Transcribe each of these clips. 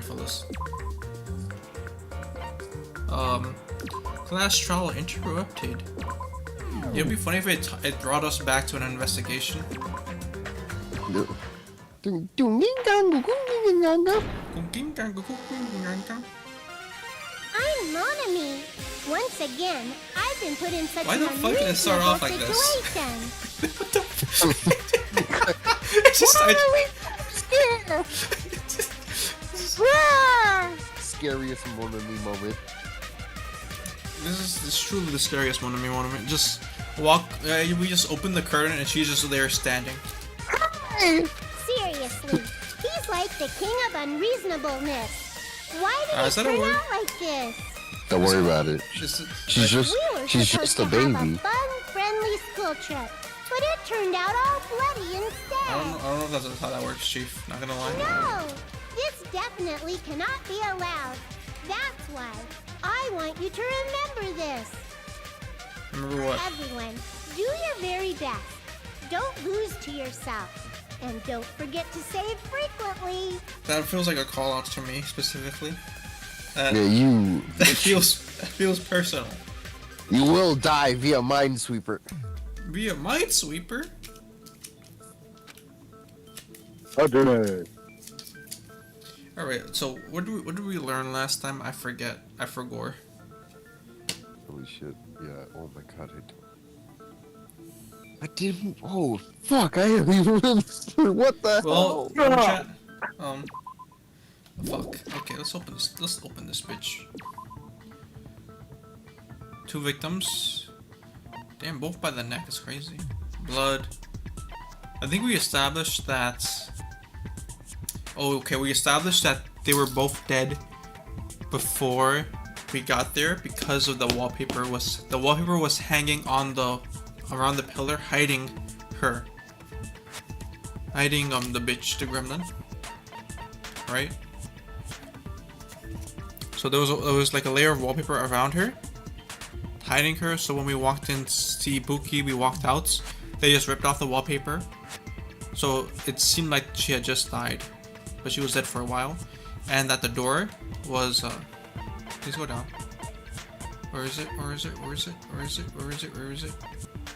Fellas. Class trial interrupted. It'd be funny if it brought us back to an investigation. I'm Monami. Once again, I've been put in such Why an the fuck did it start off like this? situation. What the fuck? It's just Scariest Monami moment. This is truly the scariest Monami moment. Just walk. We just open the curtain and she's just there standing. Seriously, he's like the king of unreasonableness. Why did it turn out like this? Don't worry about it. She's just a baby. Have a fun, friendly school trip, but it turned out all bloody instead. I don't know if that's how that works, Chief. Not gonna lie. No, this definitely cannot be allowed. That's why I want you to remember this. Remember what? Everyone, do your very best. Don't lose to yourself. And don't forget to save frequently. That feels like a call out to me specifically. Yeah, you. That feels personal. You will die via Minesweeper. Via Minesweeper? Alright, so what did we learn last time? I forget. I forgot. Holy shit. Yeah, oh my god, I didn't. Oh, fuck, I didn't even. What the hell? Chat. Fuck. Okay, let's open this bitch. 2 victims. Damn, both by the neck is crazy. Blood. I think we established that. Oh, okay, we established that they were both dead before we got there because of the wallpaper was hanging on around the pillar, hiding her. Hiding the bitch, the gremlin. Right? So there was like a layer of wallpaper around her, hiding her, so when we walked in to see Buki, we walked out, they just ripped off the wallpaper. So it seemed like she had just died, but she was dead for a while. And that the door was, please go down. Where is it? Where is it? Where is it? Where is it? Where is it? Where is it?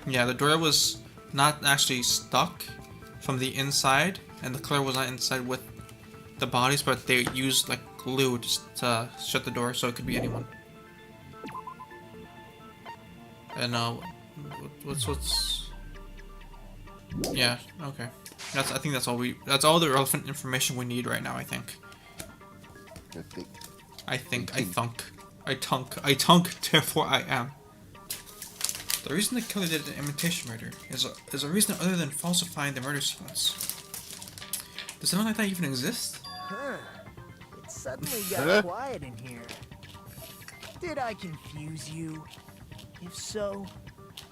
Yeah, the door was not actually stuck from the inside, and the killer was not inside with the bodies, but they used like glue just to shut the door, so it could be anyone. And what's yeah, okay. I think that's all the relevant information we need right now, I think. I thunk, therefore I am. The reason the killer did an imitation murder is a reason other than falsifying the murder sequence. Does something like that even exist? Huh. It suddenly got quiet in here. Did I confuse you? If so,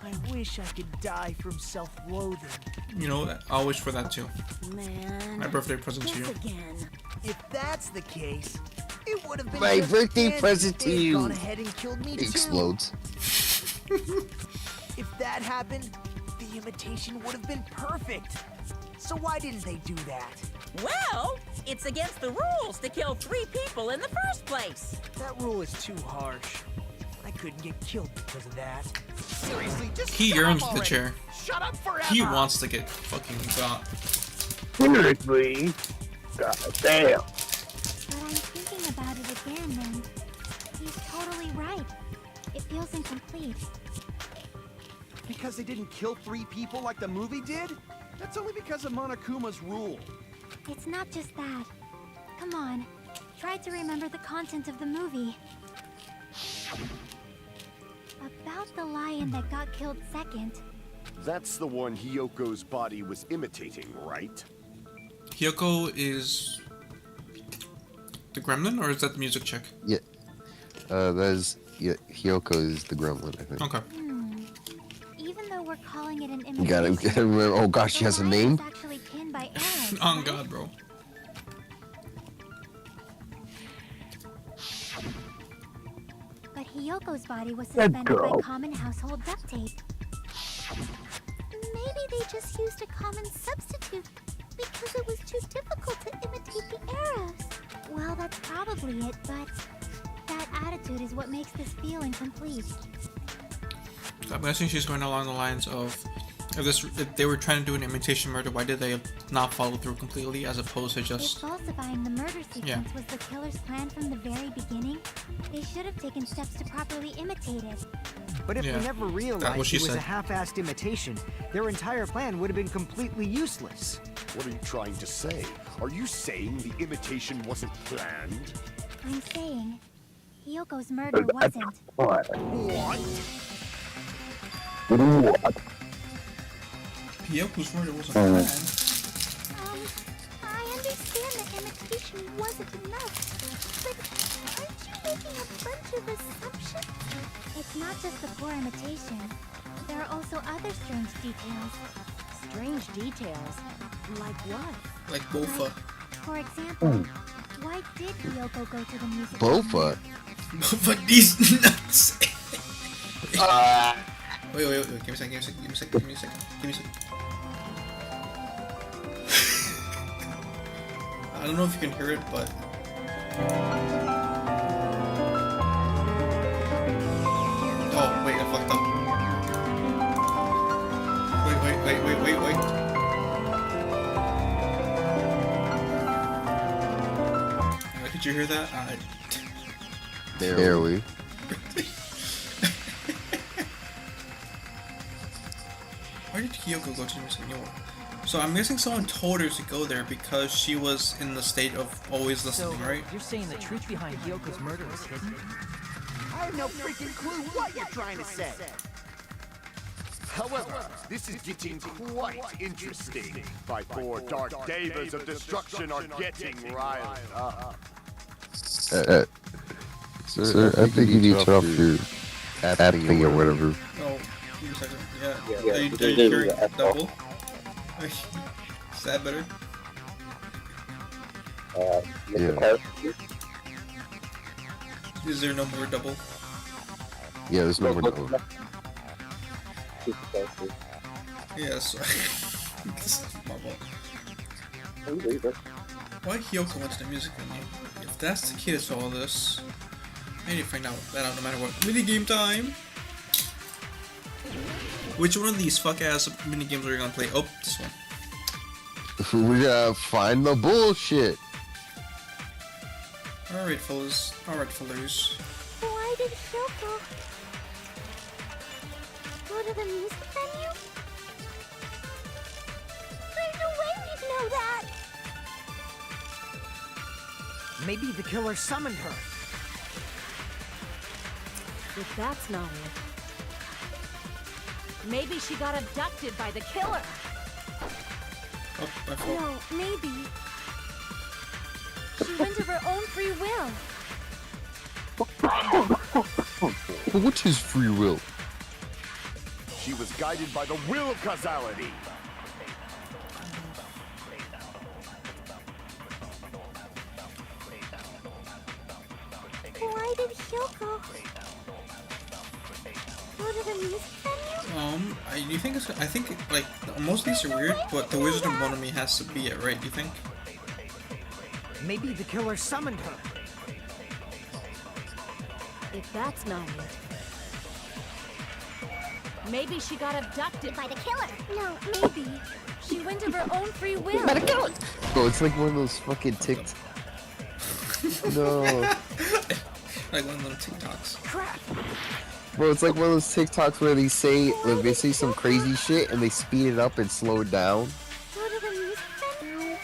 I wish I could die from self-loathing. You know, I'll wish for that too. Man, my birthday present to you. Again. If that's the case, it would have been my birthday present to you. Gone ahead and killed me explodes. If that happened, the imitation would have been perfect. So why didn't they do that? Well, it's against the rules to kill 3 people in the first place. That rule is too harsh. I couldn't get killed because of that. Seriously, just he yearns the chair. Shut up forever. He wants to get fucking got. Seriously? God damn. But I'm thinking about it again, and he's totally right. It feels incomplete. Because they didn't kill 3 people like the movie did? That's only because of Monokuma's rule. It's not just that. Come on, try to remember the content of the movie. About the lion that got killed second. That's the one Hyoko's body was imitating, right? Hyoko is the gremlin, or is that the music chick? Yeah. Hyoko is the gremlin, I think. Okay. Even though we're calling it an imitation, You gotta remember. Oh gosh, she has a name. Actually pinned by arrows, Oh right? god, bro. But Hyoko's body was suspended by common household duct tape. Maybe they just used a common substitute because it was too difficult to imitate the arrows. Well, that's That's probably it, but that attitude is what makes this feel incomplete. I'm guessing she's going along the lines of if they were trying to do an imitation murder, why did they not follow through completely as opposed to just... If falsifying the murder sequence was the killer's plan from the very beginning, they should have taken steps to properly imitate it. But if we never realized it was said. a half-assed imitation, their entire plan would have been completely useless. What are you trying to say? Are you saying the imitation wasn't planned? I'm saying Hyoko's murder wasn't. What? What? Hyoko's murder wasn't planned. I understand that imitation wasn't enough, but aren't you making a bunch of assumptions? It's not just the poor imitation. There are also other strange details. Strange details? Like what? Like Bofa. For example, why did Hyoko go to the music? Bofa? Bofa, these nuts! Wait, give me a second, give me a second. I don't know if you can hear it, but... Oh, wait, I fucked up. Wait. Did you hear that? Barely. Where did Kyoko go to the music? So I'm guessing someone told her to go there because she was in the state of always listening, right? You're saying the truth behind Hyoko's murder is hidden? I have no freaking clue what you're trying to say. However, this is getting quite interesting. My four dark devas of destruction are getting riled up. Sir, I think you need to turn off your app thing or whatever. Oh, give me a second. Yeah. Are you hearing double? Is that better? Yeah. Is there no more double? Yeah, there's no more double. Yes. This is my fault. Why Hyoko went to the music venue? If that's the case to all this, I need to find that out no matter what. Minigame time! Which one of these fuck-ass minigames are you gonna play? Oh, this one. We gotta find the bullshit. Alright, fellas. Why did Hyoko go to the music venue? There's no way we'd know that! Maybe the killer summoned her. If that's not it. Maybe she got abducted by the killer. Oh, my fault. No, maybe. She went of her own free will. What's his free will? She was guided by the will of causality. Why did Hyoko go to the music venue? You think it's? I think like most of these are weird, but the Wizard of Monomi has to be it, right? Do you think? Maybe the killer summoned her. If that's not it. Maybe she got abducted by the killer. No, maybe. She went of her own free will. Bro, it's like one of those fucking TikToks. No. Like one of them TikToks. Crap! Bro, it's like one of those TikToks where they say some crazy shit and they speed it up and slow it down. Go to the music venue.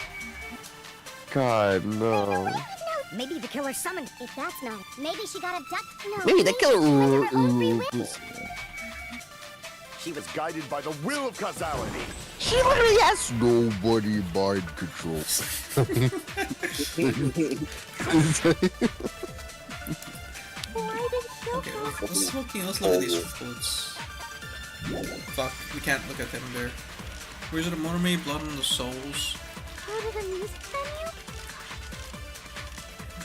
God, no. Maybe the killer summoned. If that's not it. Maybe she got abducted. No, Maybe the killer. She was guided by the will of causality. She literally has nobody mind control. Why did Okay, Hyoko? let's look at these foods. Fuck, we can't look at them there. Wizard of Monomi, Blood on the Souls. Go to the music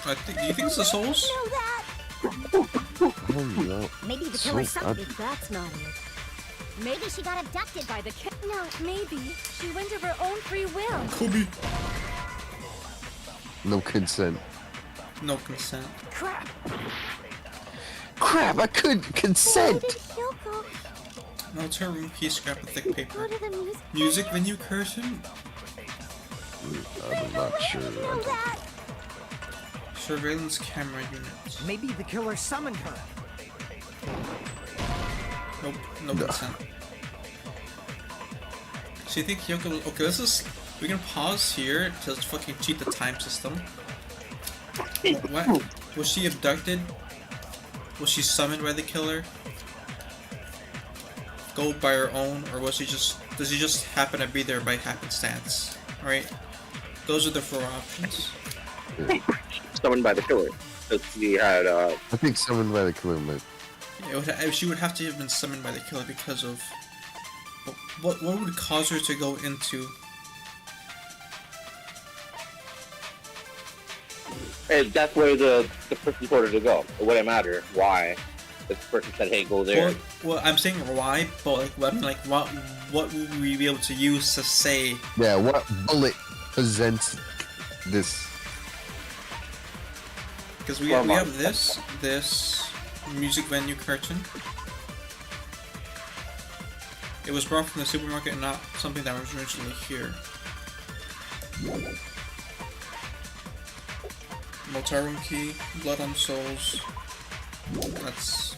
venue? Do you think it's the Souls? Know that. Maybe the killer summoned. If that's not it. Maybe she got abducted by the killer. No, maybe. She went of her own free will. Kobe. No consent. No consent. Crap! Crap, I couldn't Why consent. did Kyoko No, it's her room key, scrap of thick go paper. to the music Music venue curtain? I'm not sure. know that? Surveillance camera unit. Maybe the killer summoned her. Nope, no consent. So you think Kyoko... Okay, let's just... We can pause here to just fucking cheat the time system. What? Was she abducted? Was she summoned by the killer? Go by her own? Or was she just... Does he just happen to be there by happenstance? Right? Those are the 4 options. Summoned by the killer. Because he had, I think summoned by the killer might. She would have to have been summoned by the killer because of... What would cause her to go into... hey, that's where the person told her to go. It wouldn't matter why. The person said, hey, go there. Well, I'm saying why, but what would we be able to use to say... Yeah, what bullet presents this? Because we have this music venue curtain. It was brought from the supermarket and not something that was originally here. Motel room key, blood on souls. That's...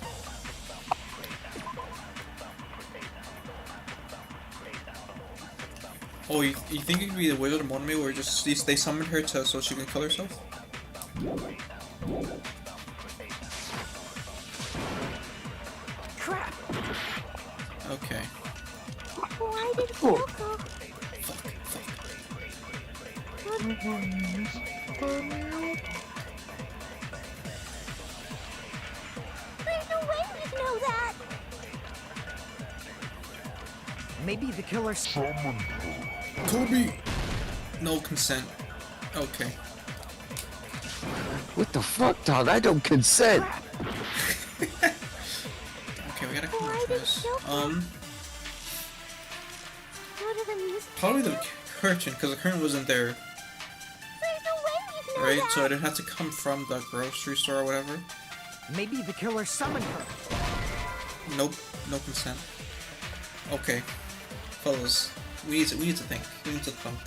Oh, you think it could be the Wizard of Monome where just they summoned her so she can kill herself? Crap! Okay. Why did Kyoko There's no way we'd know that! Maybe the killer summoned her. Kobe! No consent. Okay. What the fuck, dog? I don't consent. Okay, we gotta come Why back to did this. Kyoko go to the music Probably the curtain, because the curtain wasn't there, There's no way we'd know right? that! So it'd have to come from the grocery store or whatever. Maybe the killer summoned her. Nope, no consent. Okay, fellas, we need to think. We need to think.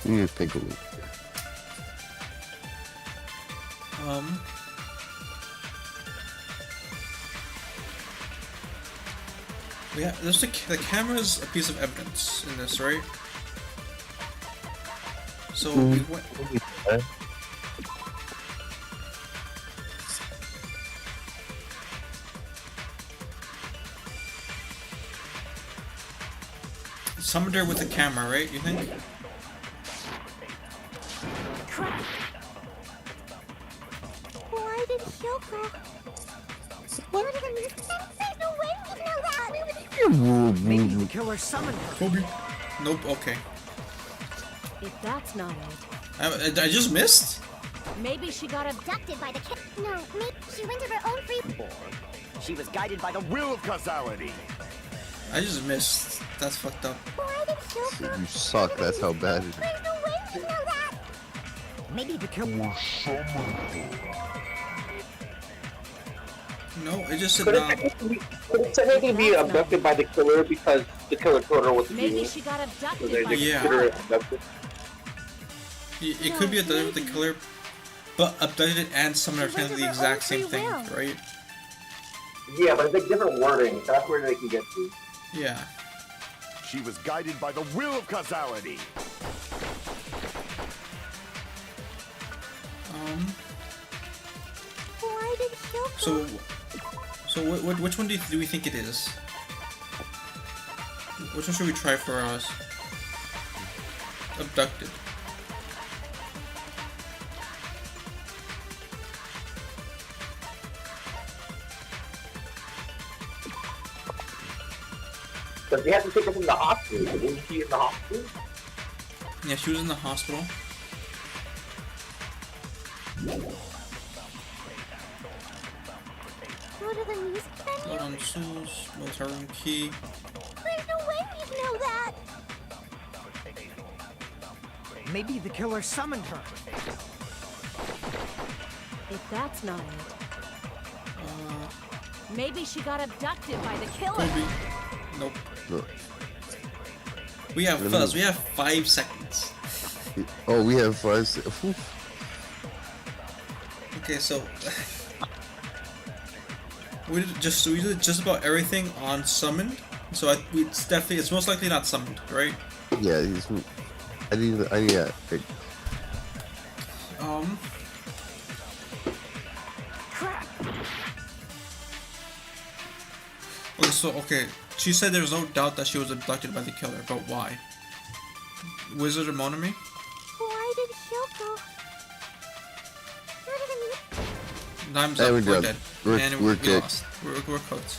We need to think a little. Yeah, there's the camera's a piece of evidence in this, right? So we went. Summoned her with the camera, right? You think? Crap! Why did Kyoko go to the music There's no way we'd know that! Maybe the killer summoned her. Kobe. Nope. Okay. If that's not it, I just missed. maybe she got Abducted by the kid. No, maybe she went of her own free. She was guided by the Will of causality. I just missed. That's fucked up. Why did Kyoko You suck. That's how bad it is. There's no way we'd know that! Maybe the killer No, it just said Could not. it technically be abducted by the killer because the killer told her what to maybe do? she got So abducted they by Yeah. consider it abducted. It could be a with the killer, but abducted and summoned are kind of the exact same thing, right? Yeah, but it's like different wording. That's where they can get to. Yeah. She was guided by the will of causality. Why did Kyoko So which one do we think it is? Which one should we try for us? Abducted. But they have to take her from the hospital. Wasn't she in the hospital? Yeah, she was in the hospital. go to the music venue? Blood on souls, motel room key. There's no way we'd know that! Maybe the killer summoned her. that's not it. Maybe she got abducted by the killer. Kobe. Nope. No. We have fuzz. We have 5 seconds. Oh, we have 5 Okay, so we did just about everything on summoned. So it's most likely not summoned, right? Yeah, I need that. Crap! Okay, she said there was no doubt that she was abducted by the killer, but why? Wizard or Monami? Why did Hyoko? Time's up, we're dead. We're we dead. lost. We're cooked.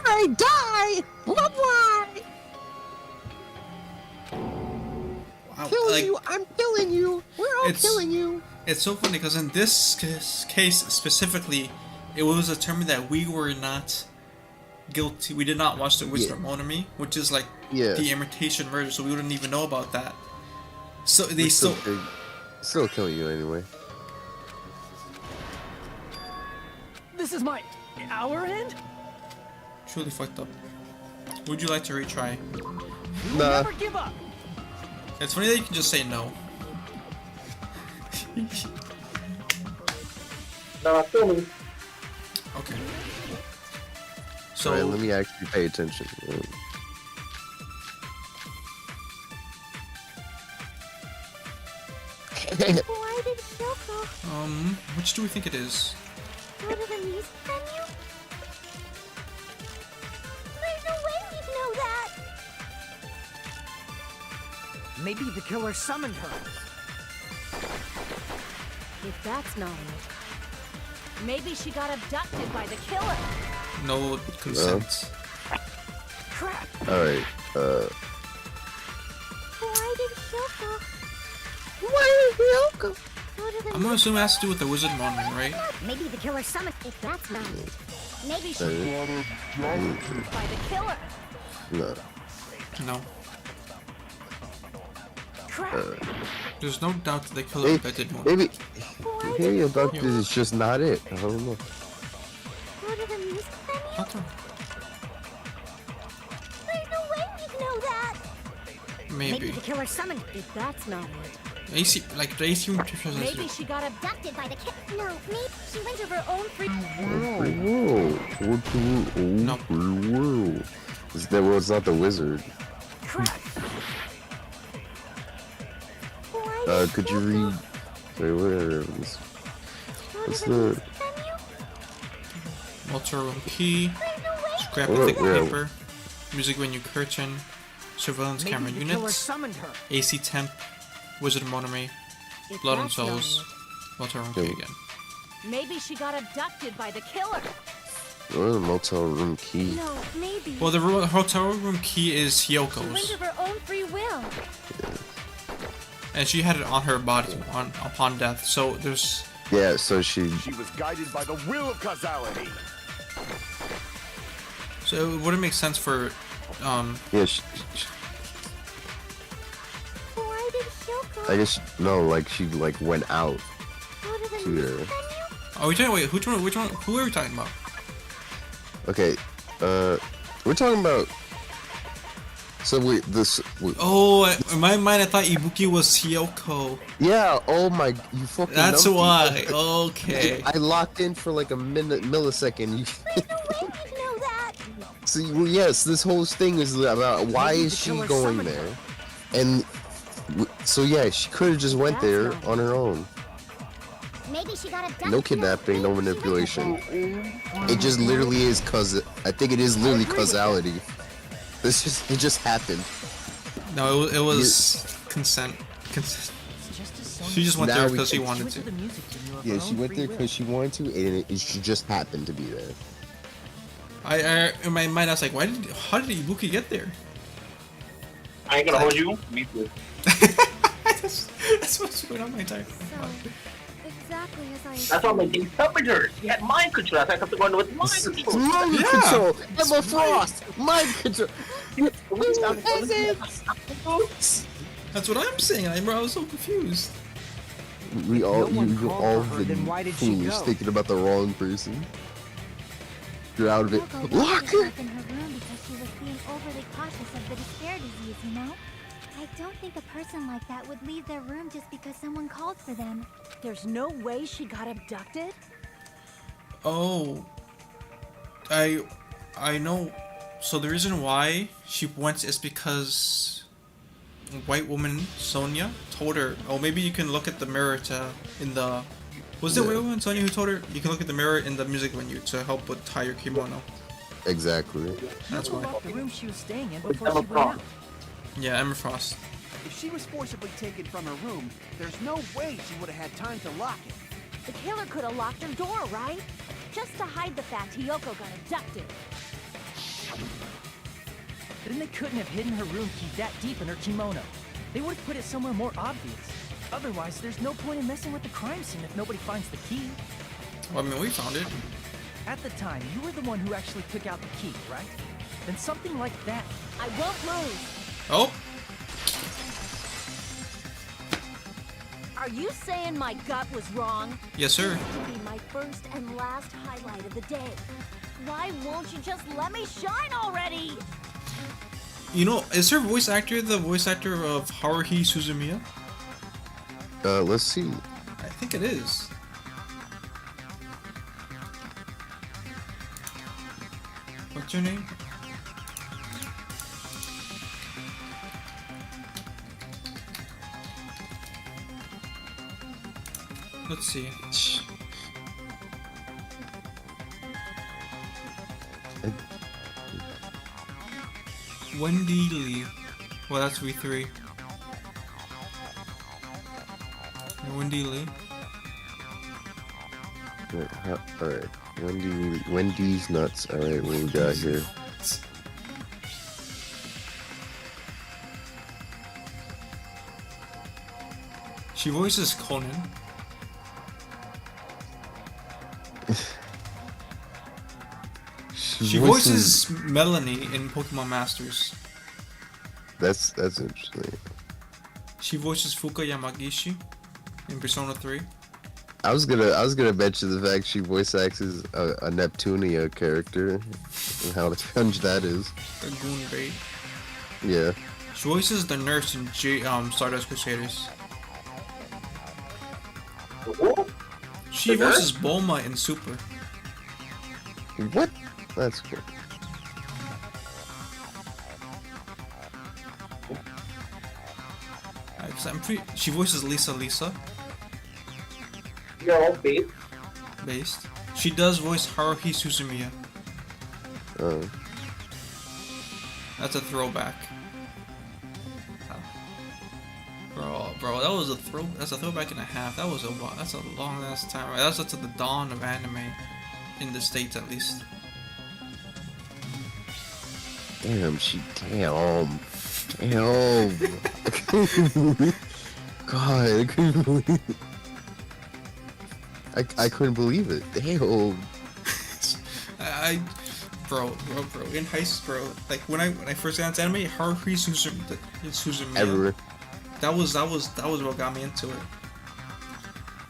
I die! Blah blah! Wow, Killing you! I'm killing you! We're all killing you! It's so funny because in this case specifically, it was determined that we were not guilty. We did not watch the Wizard Monami, which is like the imitation murder, so we wouldn't even know about that. So they still killing you anyway. This is our end? Truly fucked up. Would you like to retry? Nah. Never give up. It's funny that you can just say no. No, still me. Okay. So Alright, let me actually pay attention. Why did Hyoko which do we think it is? go to the music venue? There's no way we'd know that. Maybe the killer summoned her. If that's not it. Maybe she got abducted by the killer. No consent. Crap! Alright, Why did Hyoko go to the I'm gonna assume it has to do with the Wizard Monami, right? Maybe the killer summoned. If that's not it. Maybe she got abducted by the killer. no. No. Crap! There's no doubt that the killer abducted Monami. Maybe abducted is just not it. I don't know. Go to the music venue? Not the- There's no way we'd know that. Maybe. The killer summoned. If that's not it. AC, like the AC represents Maybe she got Abducted by the killer. No, maybe she went of her own free No. That was not the wizard. Crap! Could you read? Wait, whatever. What's the? Motor room key. Scrap Oh, thick yeah. paper. Music venue curtain. Surveillance camera Maybe the killer units. summoned her. AC temp. Wizard Monami. If Blood and that's not souls. it. Motor room key again. Maybe she got abducted by the killer. What is the motel room key? No, maybe. Well, the hotel room key is She went Hyoko's, of her own free will. and she had it on her body upon death. So there's Yeah, so she. She was guided by the will of causality. so it wouldn't make sense for Yeah, Why did Hyoko I guess no, like she like went out go to the to music there. venue? Are we talking? Wait, which one? Who are we talking about? Okay, we're talking about. So wait, this. Wait, Oh, in my mind, I thought Ibuki was Hyoko. yeah. Oh my, you fucking. That's numpty. why. Okay. I locked in for like a millisecond. You. There's no way we'd know that. See, well, yes, this whole thing is about why Maybe is the she killer going summoned there, and so yeah, she could have just went there on her own. Maybe she got abducted. No kidnapping, no manipulation. It just literally is I think it is literally causality. It just happened. No, it was consent. She just went Now there we because she can- wanted to. Yeah, she went there because she wanted to, and she just happened to be there. I in my mind I was like, how did Ibuki get there? I ain't gonna hold you. Me too. That's what's going on my entire. Exactly as I. That's all my things summoned her. She had mind control. That's why I kept going with mind control. Mind control! Emma Frost! Mind control! That's what I'm saying. I was so confused. We all, no one you've called all for her, then been why did she foolish go? thinking about the wrong person. You're out of it. Yoko Lock locked her! herself in her room because she was being overly cautious of the despair disease, you know? I don't think a person like that would leave their room just because someone called for them. There's no way she got abducted? Oh, I know. So the reason why she went is because a white woman Sonia told her, "Oh, maybe you can look at the mirror to in the." Was it white woman Sonia who told her you can look at the mirror in the music venue to help with tie your kimono? Exactly. That's Yoko why. locked the room she was staying in before she went out. Yeah, Emma Frost. If she was forcibly taken from her room, there's no way she would have had time to lock it. The killer could have locked her door, right? Just to hide the fact Hiyoko got abducted. Then they couldn't have hidden her room key that deep in her kimono. They would have put it somewhere more obvious. Otherwise, there's no point in messing with the crime scene if nobody finds the key. Well, I mean, we found it. At the time, you were the one who actually took out the key, right? Then something like that. I won't move. Oh, Are you saying my gut was wrong? yes, sir. This will be my first and last highlight of the day. Why won't you just let me shine already? You know, is her voice actor the voice actor of Haruhi Suzumiya? Let's see. I think it is. What's her name? Let's see. Wendy Lee. Well, that's V3. Wendy Lee. Alright. Wendy's nuts. Alright, what we got here? She voices Conan. She voices Melanie in Pokemon Masters. That's interesting. She voices Fuka Yamagishi in Persona 3. I was gonna mention the fact she voice acts as a Neptunia character and how cringe that is. The Goon Bait. Yeah. She voices the nurse in Stardust Crusaders. She voices Bulma in Super. What? That's cool. She voices Lisa. You're all based. Based. She does voice Haruhi Suzumiya. Oh. That's a throwback. Bro, that was that's a throwback and a half. That's a long ass time. Right? That's to the dawn of anime in the States, at least. Damn. God, I couldn't believe it. I couldn't believe it. Damn. Bro. In high school, like when I first got into anime, Haruhi Suzumiya. Everywhere. That was what got me into it.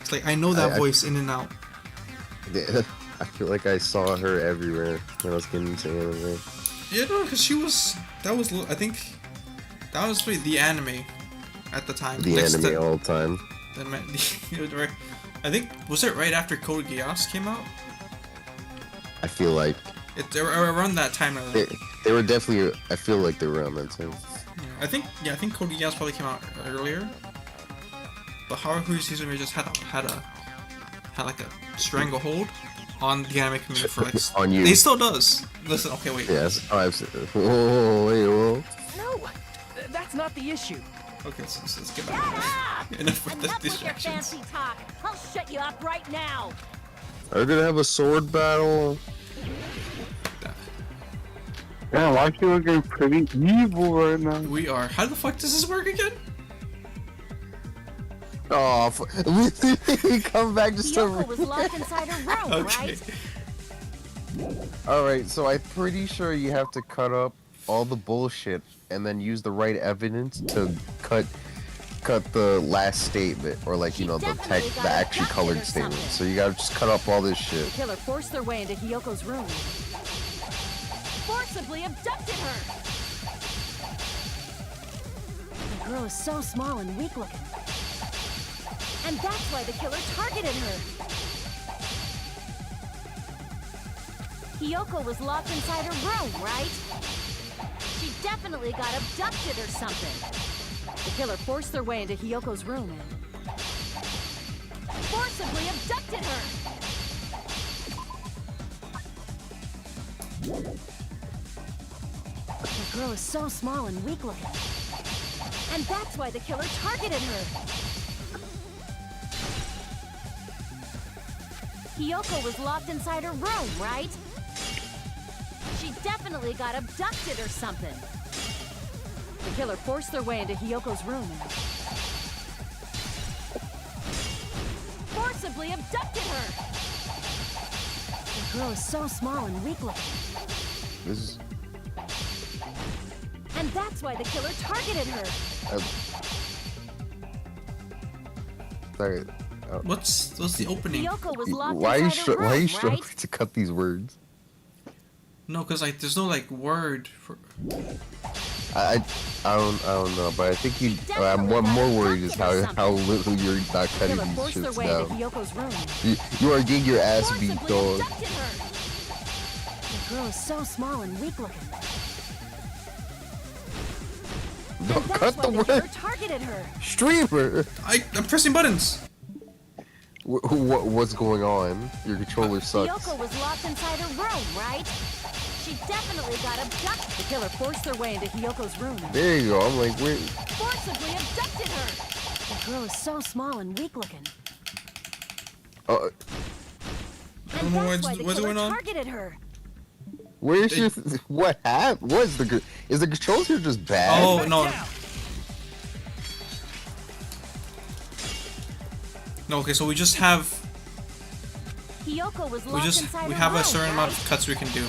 It's like I know that voice in and out. Yeah, I feel like I saw her everywhere when I was getting into anime. Yeah, no, because I think that was really the anime at the time. The anime all the time. I think, was it right after Code Geass came out? I feel like around that time. they were definitely. I feel like they were around that time. I think Code Geass probably came out earlier. But Haruhi Suzumiya just had like a stranglehold on the anime community for like on you. He still does. Listen, okay, wait. Yes, I've seen it. Whoa. No, that's not the issue. Okay, let's get back. Enough with the Enough with your distractions. fancy talk. I'll shut you up right now. Are we gonna have a sword battle? Yeah, why are you looking pretty evil right now? We are. How the fuck does this work again? Oh, we come back just Yoko was locked inside her room, Okay. right? Alright, so I'm pretty sure you have to cut up all the bullshit and then use the right evidence to cut the last statement, or like, you know, the actually colored statement. So you gotta just cut up all this shit. The killer forced their way into Hiyoko's room. Forcibly abducted her. The girl is so small and weak looking. And that's why the killer targeted her. Hiyoko was locked inside her room, right? She definitely got abducted or something. The killer forced their way into Hiyoko's room and forcibly abducted her. The girl is so small and weak looking. And that's why the killer targeted her. Hiyoko was locked inside her room, right? She definitely got abducted or something. The killer forced their way into Hiyoko's room and forcibly abducted her. The girl is so small and weak looking. This is... And that's why the killer targeted her. Sorry. What's the opening? Hiyoko was locked Why are you inside her room, struggling right? to cut these words? No, cause like there's no like word for. I don't know, but I think you. I'm more worried is how little you're not cutting Killer these forced their shits way down. into Hiyoko's room. You are getting your ass beat, Forcibly dog. abducted her. The girl is so small and weak looking. Don't And that's cut why the the killer word. targeted her. Streamer. I'm pressing buttons. What's going on? Your controller sucks. Hiyoko was locked inside her room, right? She definitely got abducted. The killer forced their way into Hiyoko's room. There you go. I'm like, wait. Forcibly abducted her. The girl is so small and weak looking. I don't know That's why the what's killer going on. targeted her. Where's your? What happened? Is the controls here just bad? Oh no. No, okay, so we just have Hiyoko was locked inside we her have room, a certain amount right? of cuts we can do.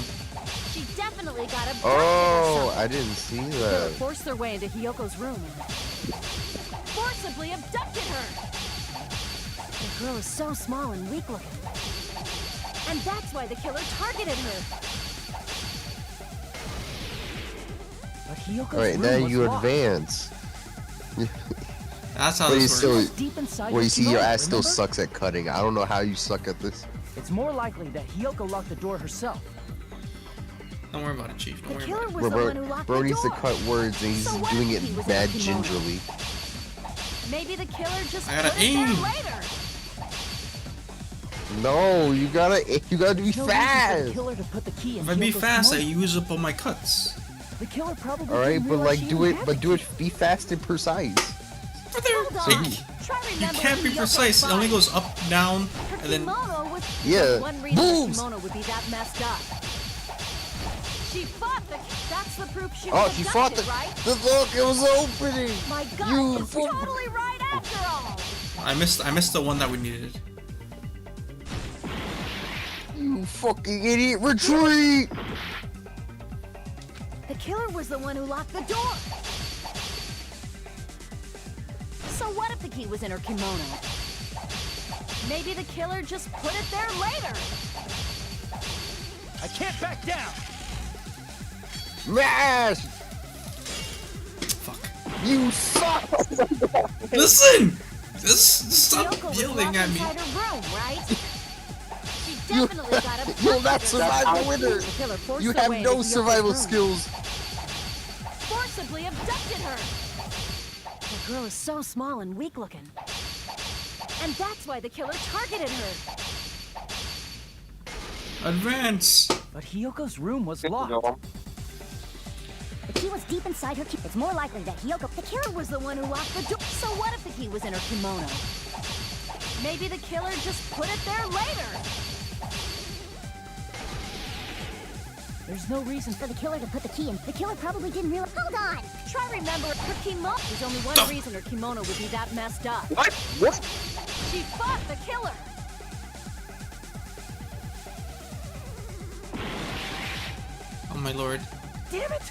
She definitely got abducted. Oh, or something. I didn't see The killer that. forced their way into Hiyoko's room and forcibly abducted her. The girl is so small and weak looking. And that's why the killer targeted her. But Hiyoko's All right, room now was you locked. advance. That's how But you this still, works. Deep inside well, her you see, your kimono, ass still remember? sucks at cutting. I don't know how you suck at this. It's more likely that Hiyoko locked the door herself. Don't worry about it, Chief. Don't The worry killer about it. was the one who locked Bro the needs to door. cut words, and he's So what doing if it he was in mad a kimono? gingerly. Maybe the killer just I gotta put it there aim. later. No, you gotta be No reason for the fast. killer to put the key in If I be Hiyoko's fast, I kimono. use up all my cuts. The killer probably All right, didn't but realize like she do even it, had but the do it. key. Be fast and precise. Hold on. So Try You remembering can't be Hiyoko's precise. It only body. goes up, down, Her and then. kimono was Yeah, one reason boobs. the kimono would be that messed up. She fought the. That's the proof she Oh, was she fought abducted, the. right? Look, it was opening. My God, You it's fuck- totally right after all. I missed the one that we needed. You fucking idiot! Retreat! The killer was the one who locked the door. So what if the key was in her kimono? Maybe the killer just put it there later. I can't back down. Mash! Fuck. You suck! Listen! Stop Hiyoko was yelling locked at me. inside her room, right? She You- definitely got abducted. You'll not or survive something. the winter. The killer forced You her have way no into Hiyoko's survival room. skills. Forcibly abducted her. The girl is so small and weak looking. And that's why the killer targeted her. Advance! But Hiyoko's room was locked. The key was deep inside her. It's more likely that Hiyoko. The killer was the one who locked the door. So what if the key was in her kimono? Maybe the killer just put it there later. There's no reason For the killer to put the key in. The killer probably didn't realize. Hold on! Try remember her kimono. There's only one reason her kimono would be that messed up. What? What? She fought the killer. Oh my lord. damn it!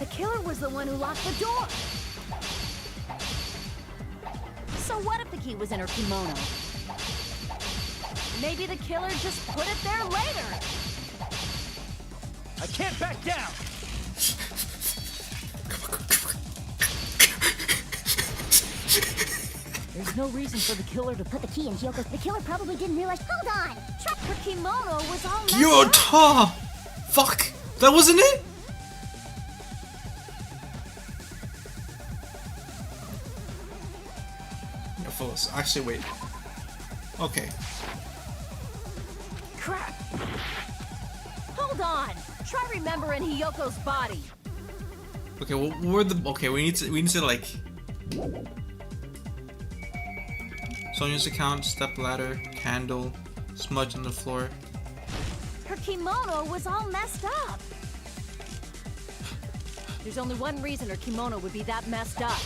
The killer was the one who locked the door. So what if the key was in her kimono? Maybe the killer just put it there later. I can't back down. There's no reason for the killer to Put the key in Hyoko's. The killer probably didn't realize. Hold on! Her kimono was all messed Yo, up. ta! Fuck! That wasn't it? No, fellas. Actually, wait. Okay. Crap. Hold on. Try remembering Hiyoko's body. Okay, well, where the... Okay, we need to, like... Sonia's account, step ladder, candle, smudge on the floor. Her kimono was all messed up. There's only one reason her kimono would be that messed up.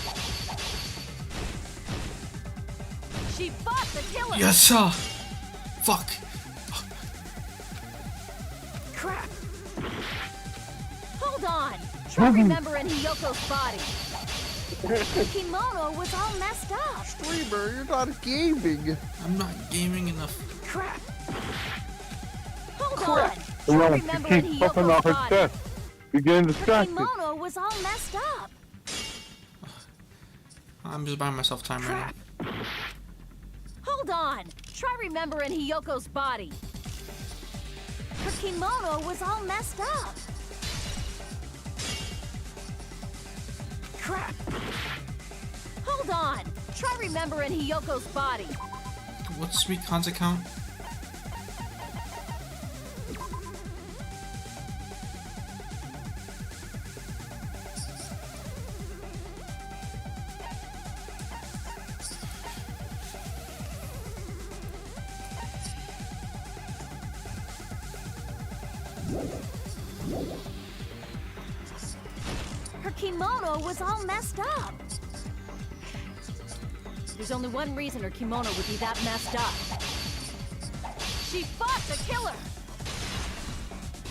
She fought the killer! Yes, sir! Fuck! Crap! Hold on! Try remembering Hiyoko's body. Her kimono was all messed up. Streamer, you're not gaming. I'm not gaming enough. Crap! Hold on! You Try want to remembering keep popping off Hiyoko's her body. chest. You're getting Her distracted. kimono was all messed up. I'm just buying myself time right now. Hold on! Try remembering Hiyoko's body. Her kimono was all messed up. Crap! Hold on! Try remembering Hiyoko's body. What's Sweet Khan's account? Her kimono was all messed up. There's only one reason her kimono would be that messed up. She fought the killer!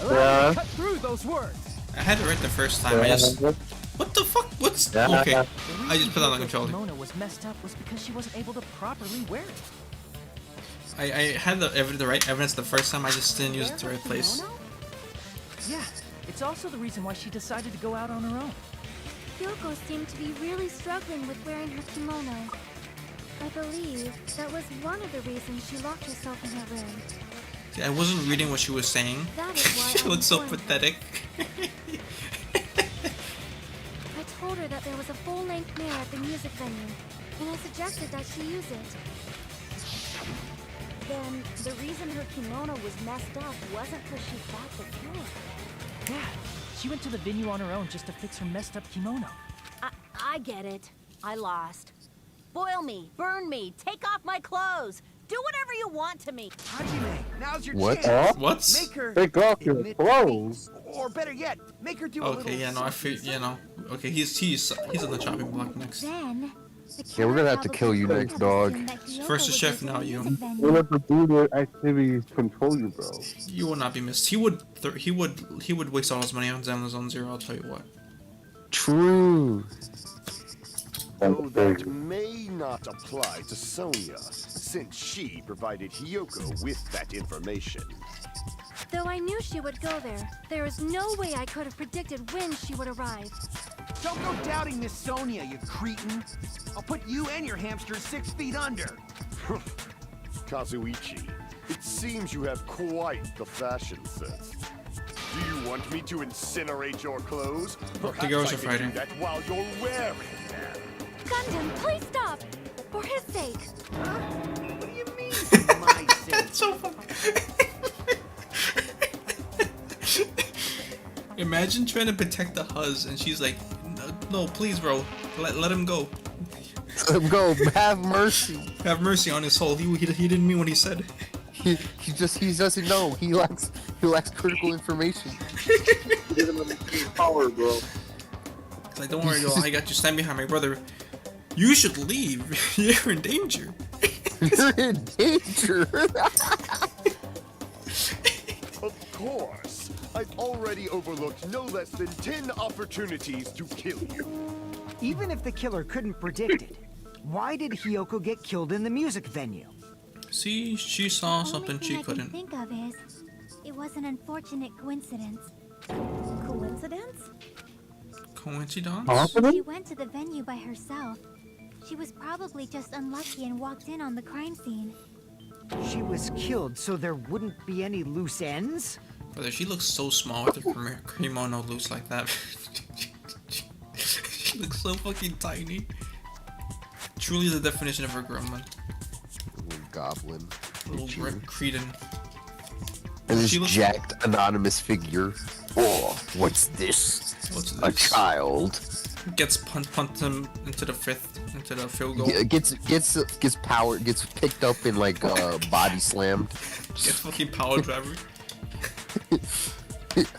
Allow me to cut through those words. I had it right the first time. I just... What the fuck? What's... Okay. I just put that on the controller. The kimono was messed up was because she wasn't able to properly wear it. I had the right evidence the first time, I just didn't use it the right place. Yeah, it's also the reason why she decided to go out on her own. Hyoko seemed to be really struggling with wearing her kimono. I believe that was one of the reasons she locked herself in her room. See, I wasn't reading what she was saying. That is why She I looked so informed her. pathetic. I told her that there was a full-length mirror at the music venue, and I suggested that she use it. Then the reason her kimono was messed up wasn't because she fought the killer. Yeah, she went to the venue on her own just to fix her messed up kimono. I get it. I lost. Boil me, burn me, take off my clothes. Do whatever you want to me. Hajime, now's your What? chance. What? Make her Take off your admit clothes. defeat. Or better yet, make her do a little Okay, yeah, no, I feel, you know. Okay, he's on the chopping block next. Then, the Yeah, we're gonna have to killer kill you probably next, dog. assumed that Hyoko First the would chef, go to now the you. music venue. We'll let the do the activities control you, bro. You will not be missed. He would waste all his money on Zone Zero. I'll tell you what. True. Though that may not apply to Sonia, since she provided Hiyoko with that information. Though I knew she would go there, there is no way I could have predicted when she would arrive. Don't go doubting Miss Sonia, you cretin. I'll put you and your hamster 6 feet under. Kazuichi, it seems you have quite the fashion sense. Do you want me to incinerate your clothes? Perhaps girls I are can fighting. do that while you're wearing them. Gundam, please stop! For his sake! What do you mean, for my sake? That's so funny. Imagine trying to protect the huss and she's like, no, please, bro, let him go. Let him go. Have mercy. Have mercy on his soul. He didn't mean what he said. He doesn't know. He lacks critical information. Power, bro. It's like, don't worry, girl, I got you. Stand behind my brother. You should leave. You're in danger. You're in danger. Of course. I've already overlooked no less than 10 opportunities to kill you. Even if the killer couldn't predict it, why did Hiyoko get killed in the music venue? See, she saw something she The couldn't. only thing I can think of is, it was an unfortunate coincidence. Coincidence? Coincidence? She went to the venue by herself. She was probably just unlucky and walked in on the crime scene. She was killed so there wouldn't be any loose ends? Brother, she looks so small with her kimono loose like that. She looks so fucking tiny. Truly the definition of her grandma. Little goblin. Little Cretan. And this She looks- jacked anonymous figure. Oh, what's this? What's A this? child. Gets pumped him into the field goal. Yeah, gets picked up and like body slammed. Gets fucking power driver.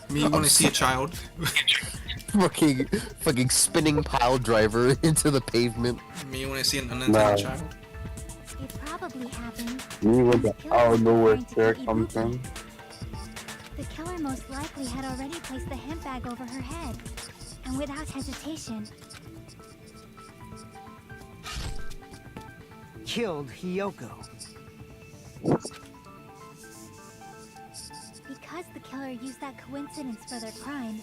Me when I see a child. fucking spinning pile driver into the pavement. Me when I see an unintended child. It probably happened. Me with the out of nowhere Trying to stare kill comes Ibuki. in. The killer most likely had already placed the hemp bag over her head, and without hesitation, Killed Hiyoko. because the killer used that coincidence for their crime,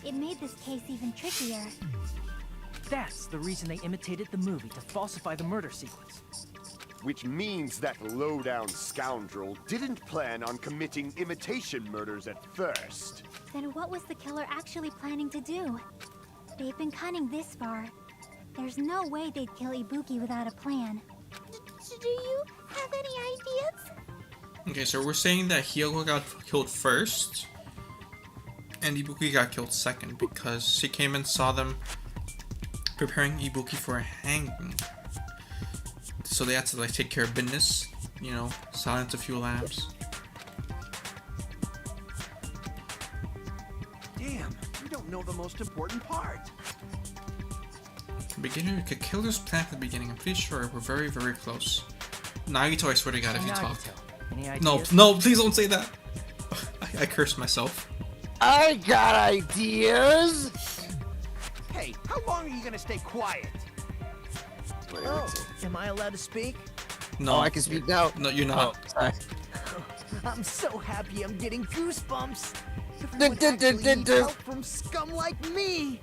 it made this case even trickier. That's the reason they imitated the movie to falsify the murder sequence. Which means that low-down scoundrel didn't plan on committing imitation murders at first. Then what was the killer actually planning to do? They've been cunning this far. There's no way they'd kill Ibuki without a plan. Do you have any ideas? Okay, so we're saying that Hiyoko got killed first, and Ibuki got killed second because she came and saw them preparing Ibuki for a hanging. So they had to like take care of business, you know, silence a few lambs. Damn, you don't know the most important part. Beginner could killer's plan at the beginning. I'm pretty sure we're very, very close. Nagito, I swear to God, if you talk. Any No, ideas? no, please don't say that. I cursed myself. I got ideas. Hey, how long are you gonna stay quiet? Oh, am I allowed to speak? No, Oh, I can speak now. No, you're not. I'm so happy I'm getting goosebumps. Dun, Everyone dun, dun, actually dun, needs dun. help from scum like me.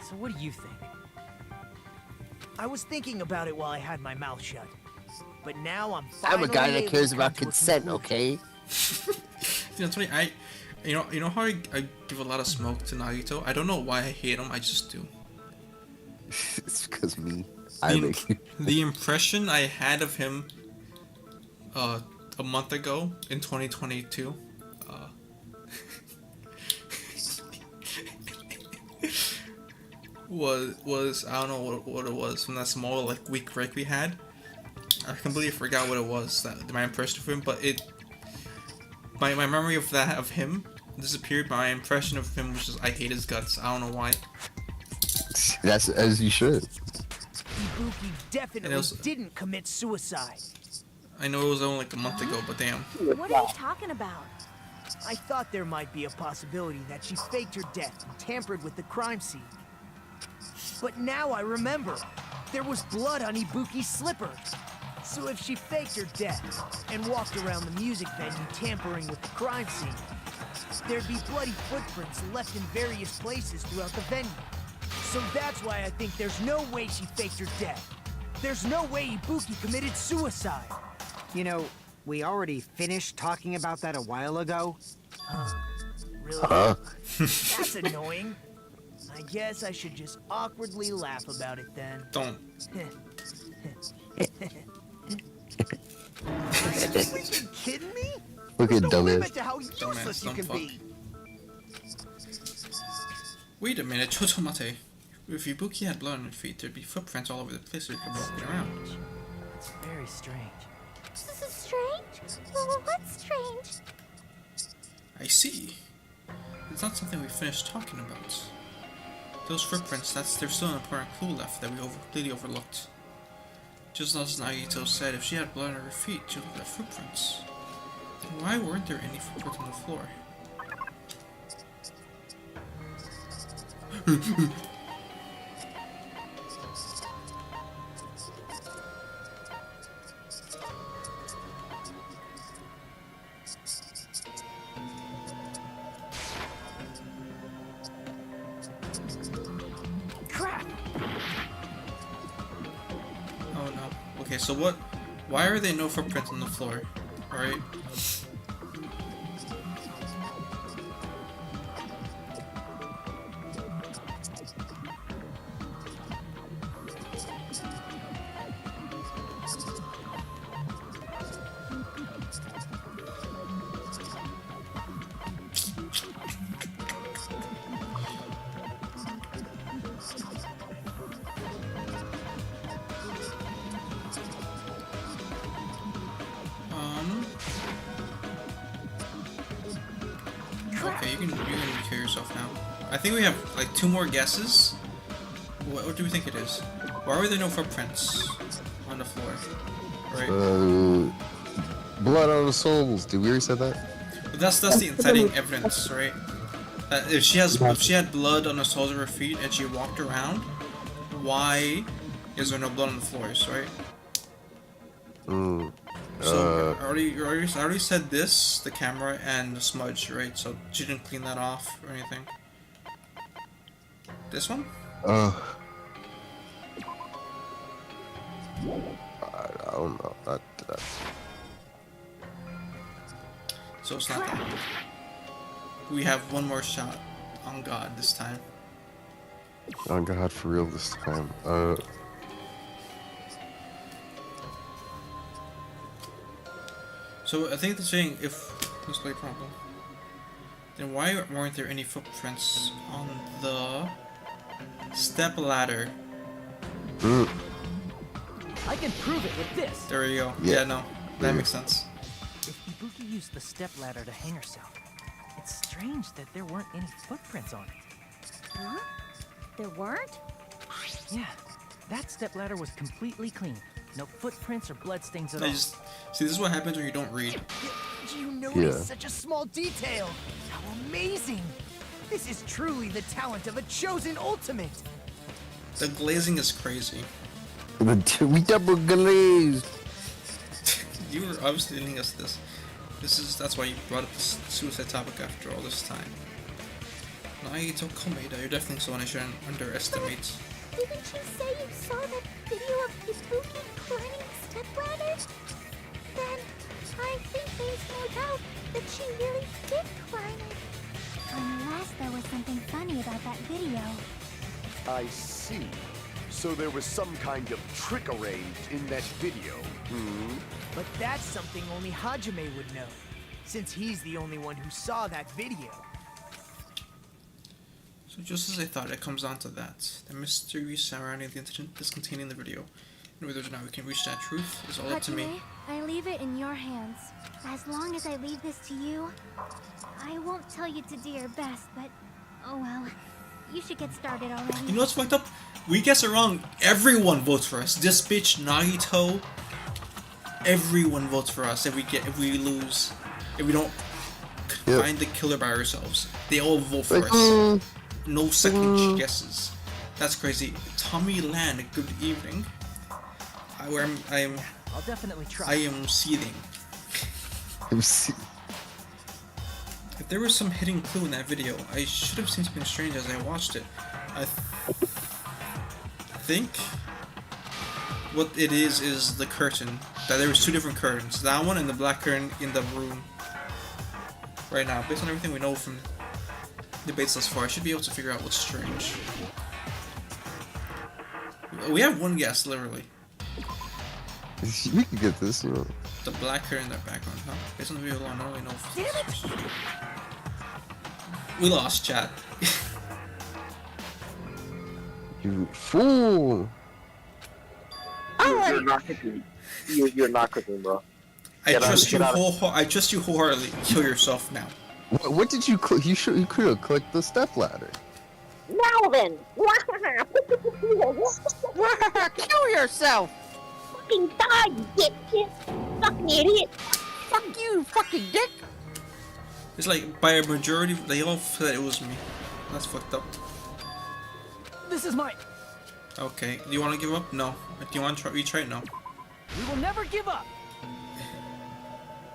So what do you think? I was thinking about it while I had my mouth shut. But now I'm I'm a guy finally that able cares to about come to a consent, conclusion. okay? You know, it's funny. You know how I give a lot of smoke to Nagito. I don't know why I hate him. I just do. It's because me. The impression I had of him, a month ago in 2022, was I don't know what it was from that small like week break we had. I completely forgot what it was that my impression of him, but my memory of him disappeared. My impression of him was just I hate his guts. I don't know why. That's as you should. Ibuki definitely didn't commit suicide. I know it was only like a month ago, but damn. What are you talking about? I thought there might be a possibility that she faked her death and tampered with the crime scene. But now I remember. There was blood on Ibuki's slipper. So if she faked her death and walked around the music venue tampering with the crime scene, there'd be bloody footprints left in various places throughout the venue. So that's why I think there's no way she faked her death. There's no way Ibuki committed suicide. You know, we already finished talking about that a while ago. Really? That's annoying. I guess I should just awkwardly laugh about it then. Don't. Are you freaking kidding me? Look at There's no dumbass. limit to how useless you dumb can fuck. be. Wait a minute, Chotomate. If Ibuki had blood on her feet, there'd be footprints all over the place so you could walk around. It's very strange. This is strange? Well, what's strange? I see. It's not something we finished talking about. Those footprints, there's still an important clue left that we completely overlooked. Just as Nagito said, if she had blood on her feet, she would have footprints. Why weren't there any footprints on the floor? Crap! Oh no. Okay, so what? Why are there no footprints on the floor? Alright. Okay, you can kill yourself now. I think we have like 2 more guesses. What do we think it is? Why were there no footprints on the floor? Right. Blood on the souls. Did we already said that? But that's the inciting evidence, right? If she had blood on the soles of her feet and she walked around, why is there no blood on the floors, right? So I already said this, the camera and the smudge, right? So she didn't clean that off or anything. This one? I don't know. So it's not that. We have one more shot on God this time. On God, for real this time. So I think they're saying if display problem, then why weren't there any footprints on the step ladder? I can prove it with this. There you go. Yeah, no, that makes sense. If Ibuki used the stepladder to hang herself, it's strange that there weren't any footprints on it. Huh? There weren't? Yeah, that stepladder was completely clean. No footprints or bloodstains at I all. just see, this is what happens when you don't read. You notice such a small detail. How amazing! This is truly the talent of a chosen ultimate. The glazing is crazy. We double glazed. You were obviously leading us this. That's why you brought up this suicide topic after all this time. Naito Komeda, you're definitely someone I shouldn't underestimate. Didn't you say you saw that video of Ibuki climbing the stepladder? Then I think there's no doubt that she really did climb it. Unless there was something funny about that video. I see. So there was some kind of trick arranged in that video, But that's something only Hajime would know, since he's the only one who saw that video. So just as I thought, it comes down to that. The mystery surrounding the incident is contained in the video. And whether or not we can reach that truth is all up to me. Hajime, I leave it in your hands. As long as I leave this to you, I won't tell you to do your best, but oh well. You should get started already. You know what's fucked up? We guess it wrong. Everyone votes for us. This bitch, Nagito. Everyone votes for us if we lose. If we don't find the killer by ourselves. They all vote for us. No second guesses. That's crazy. Tommy Land, good evening. I'll definitely try. I am seething. If there was some hidden clue in that video, I should have seen something strange as I watched it. I think what it is the curtain. That there was 2 different curtains. That one and the black curtain in the room. Right now, based on everything we know from debates thus far, I should be able to figure out what's strange. We have one guess, literally. We can get this, you know. The black curtain in the background, huh? Based on the video alone, I don't really know if we lost, chat. You fool! You're not cooking. You're not cooking, bro. I trust you wholeheartedly. Kill yourself now. What did you click? You could have clicked the step ladder. Now then! Kill yourself! Fucking die, you dipshit! Fucking idiot! Fuck you, fucking dick! It's like by a majority, they all said it was me. That's fucked up. This is my... Okay, do you want to give up? No. Do you want to retry it? No. We will never give up.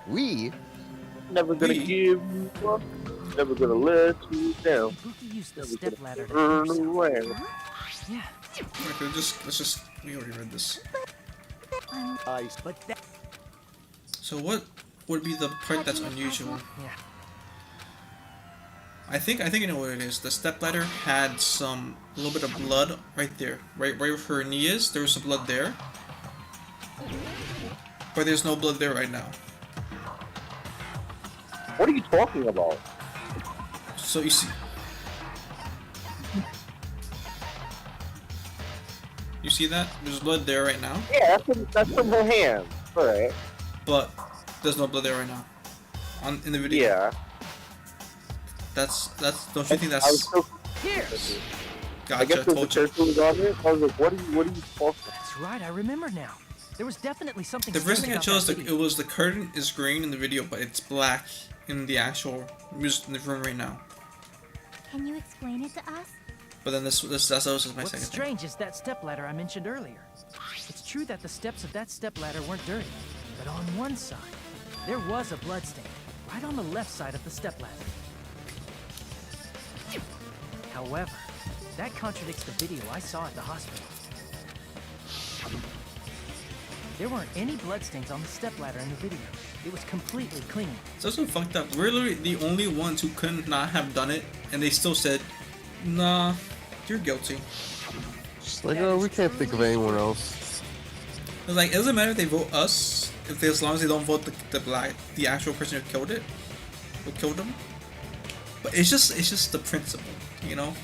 We? Never gonna give you up. Never gonna let you down. Buki used the Never stepladder gonna to turn around. Yeah. Okay, let's just. We already read this. Ice. But that... So what would be the part that's unusual? Yeah. I think you know what it is. The stepladder had a little bit of blood right there, right where her knee is. There was some blood there, but there's no blood there right now. What are you talking about? So you see that? There's blood there right now. Yeah, that's from her hand. Alright. But there's no blood there right now. In the video. Yeah. That's. Don't you think that's? Here. Gotcha. I guess Told you. the was on it. I was like, what are you talking about? That's right, I remember now. There was definitely something... The first thing I strange chose, about that it was the curtain is green in the video, but it's black in the actual music in the room right now. Can you explain it to us? But then that's my What's second thing. strange is that stepladder I mentioned earlier. It's true that the steps of that stepladder weren't dirty, but on one side, there was a bloodstain, right on the left side of the stepladder. However, that contradicts the video I saw at the hospital. There weren't any bloodstains on the stepladder in the video. It was completely clean. It's also fucked up. We're literally the only ones who could not have done it, and they still said, "Nah, you're guilty." Just like, oh, we can't think of anyone else. It's like, it doesn't matter if they vote us, as long as they don't vote the actual person who killed them. But it's just the principle, you know.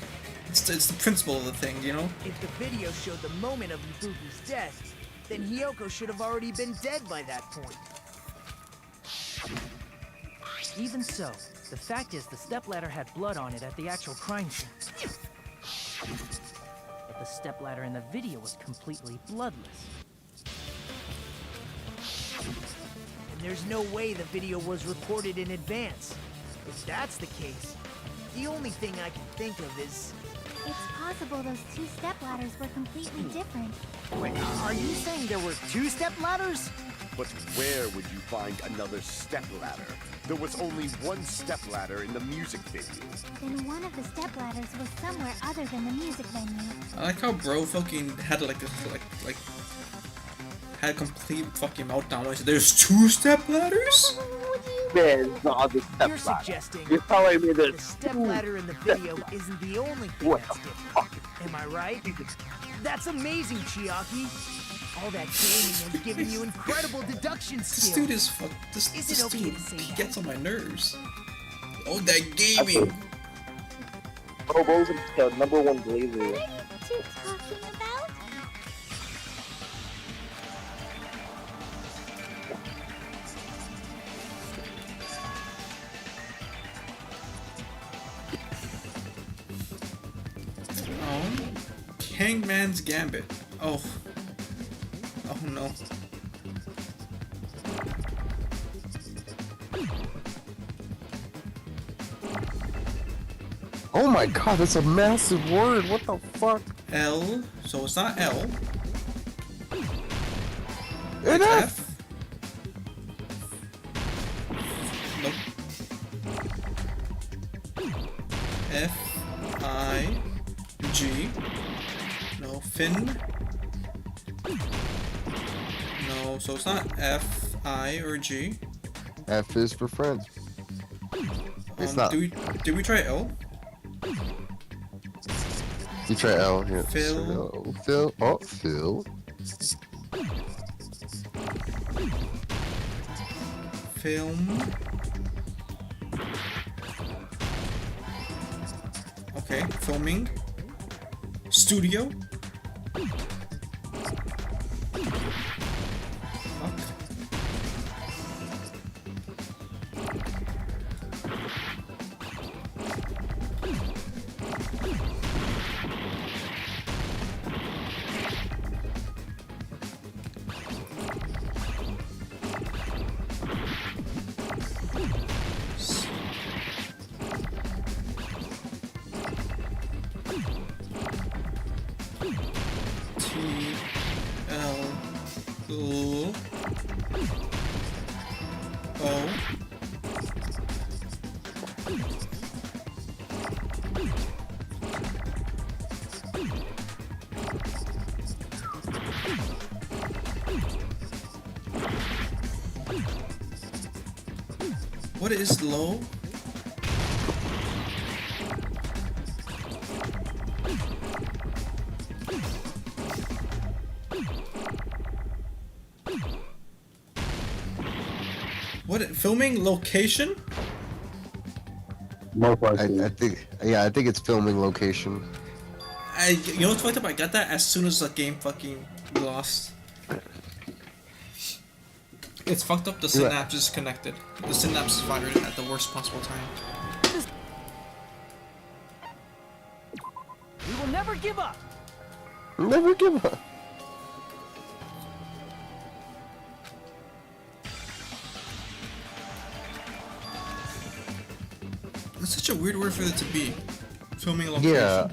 It's the principle of the thing, you know. If the video showed the moment of Ibuki's death, then Hiyoko should have already been dead by that point. Even so, the fact is the stepladder had blood on it at the actual crime scene. But the stepladder in the video was completely bloodless. And there's no way the video was recorded in advance. If that's the case, the only thing I can think of is... It's possible those two stepladders were completely different. Wait, are you saying there were two stepladders? But where would you find another stepladder? There was only one stepladder in the music venue. Then one of the stepladders was somewhere other than the music venue. I like how bro fucking had like had a complete fucking meltdown when he said, "There's two stepladders?" There's no other You're stepladder. suggesting You're telling me the that stepladder in the video isn't the only thing What that's the different. fuck? Am I right? That's amazing, Chiaki. All that gaming has given you incredible deduction This skills. dude is fuck. This Is it okay dude to say he that? gets on my nerves. Oh, that gaming. Bobo's the #1 What are blazer. you two talking about? Oh, Hangman's Gambit. Oh no. Oh my god, that's a massive word. What the fuck? L. So it's not L. It It's is. F. Nope. F I G. No. Fin. No. So it's not F I or G. F is for friends. It's not. Did we try L? You try L here. Phil. Phil. Oh, Phil. Film. Okay, filming. Studio. Fuck. Oh. What is low? What filming location? Most likely. I think, yeah, I think it's filming location. You know what's fucked up? I got that as soon as the game fucking lost. It's fucked up. The synapse is connected. The synapse is fired at the worst possible time. We will never give up. Never give up. That's such a weird word for it to be. Filming location. Yeah.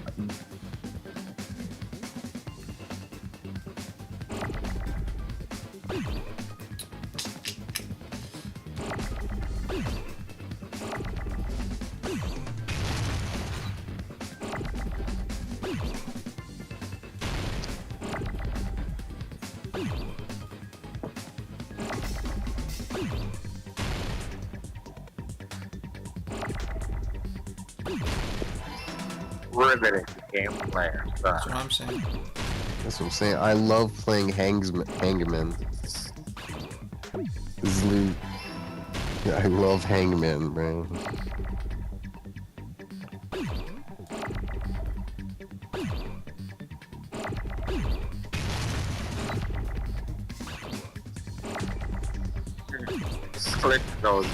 Riveting gameplay. That's what I'm saying. That's what I'm saying. I love playing Hangman. This is new. I love Hangman, bro. Click those.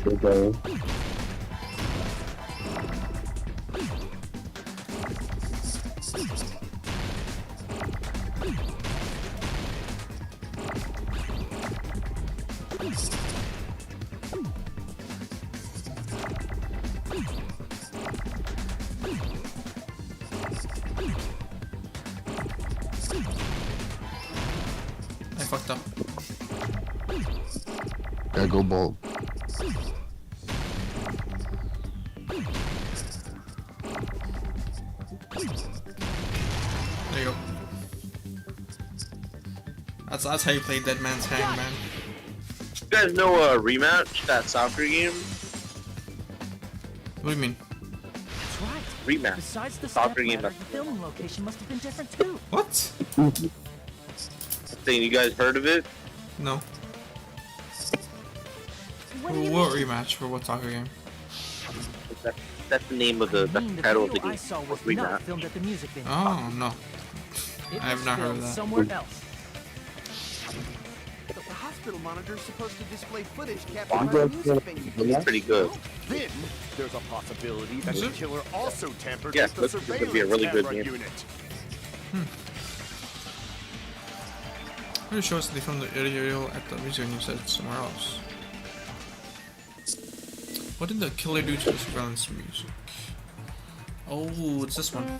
Okay. I fucked up. Gotta go bold. There you go. That's how you play Dead Man's Hangman. You guys know Rematch, that soccer game? What do you mean? That's right. Rematch. Besides the Soccer game. stepladder, the filming location must have been different too. What? Thing, you guys heard of it? No. What do you What mean? rematch for what soccer game? That's the name of the title of the video I game. saw was Rematch. not filmed at the music venue. Oh no. It I have was not heard of filmed that. somewhere else. The hospital monitor's supposed to display footage You captured by guys the heard music of venue. It's pretty good. Then there's a possibility that Is the it? killer also tampered Yeah, with the looks like it could be a surveillance really good camera game. unit. Pretty sure they filmed the video at the music and you said somewhere else. What did the killer do to the surveillance music? Oh, it's this one.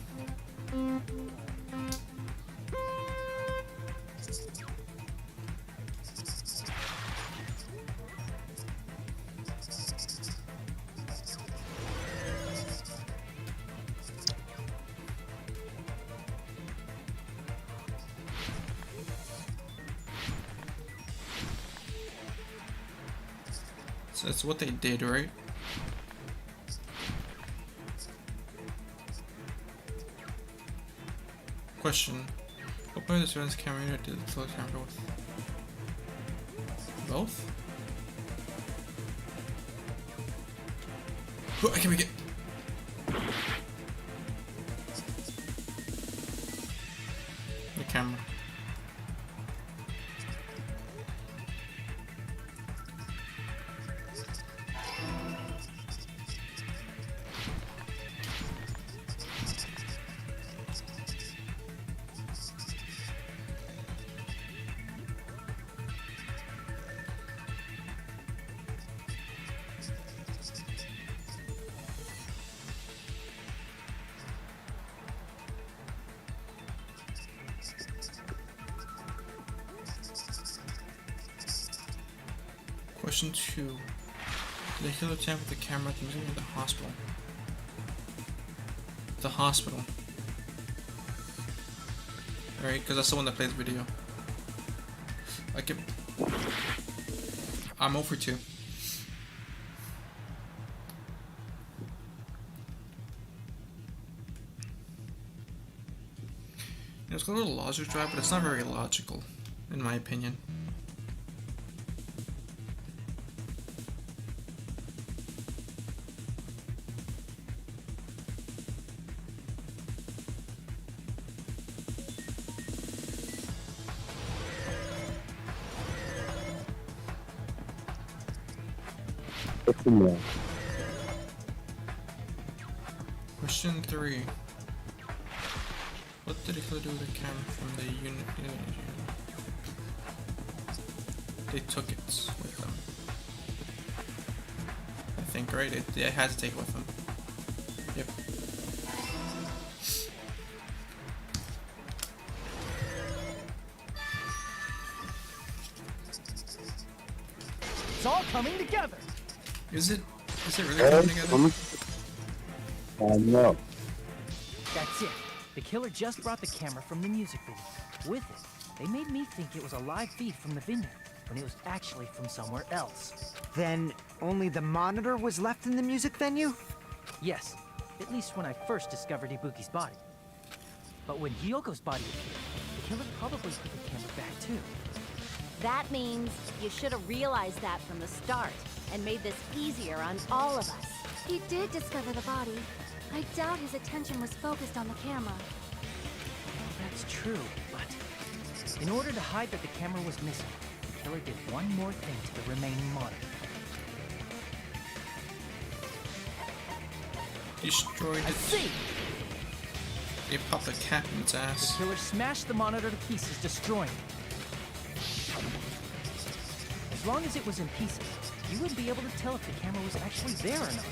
So that's what they did, right? Question. What part of the surveillance camera unit did the killer tamper with? Both? I can make it. Question 2. Did the killer tamper with the camera at the museum or the hospital? The hospital. Alright, because that's the one that plays video. I'm over 2. It's got a little logic drive, but it's not very logical, in my opinion. Question 3. What did the killer do with the camera from the unit? They took it with them. I think, right? They had to take it with them. Yep. It's all coming together. Is it really coming together? No. That's it. The killer just brought the camera from the music video. With it, they made me think it was a live feed from the vineyard, when it was actually from somewhere else. Then only the monitor was left in the music venue? Yes, at least when I first discovered Ibuki's body. But when Hyoko's body appeared, the killer probably put the camera back too. That means you should have realized that from the start and made this easier on all of us. He did discover the body. I doubt his attention was focused on the camera. Well, that's true, but in order to hide that the camera was missing, the killer did one more thing to the remaining monitor. Destroyed it. I see! They popped a cat in its ass. The killer smashed the monitor to pieces, destroying it. As long as it was in pieces, you wouldn't be able to tell if the camera was actually there or not.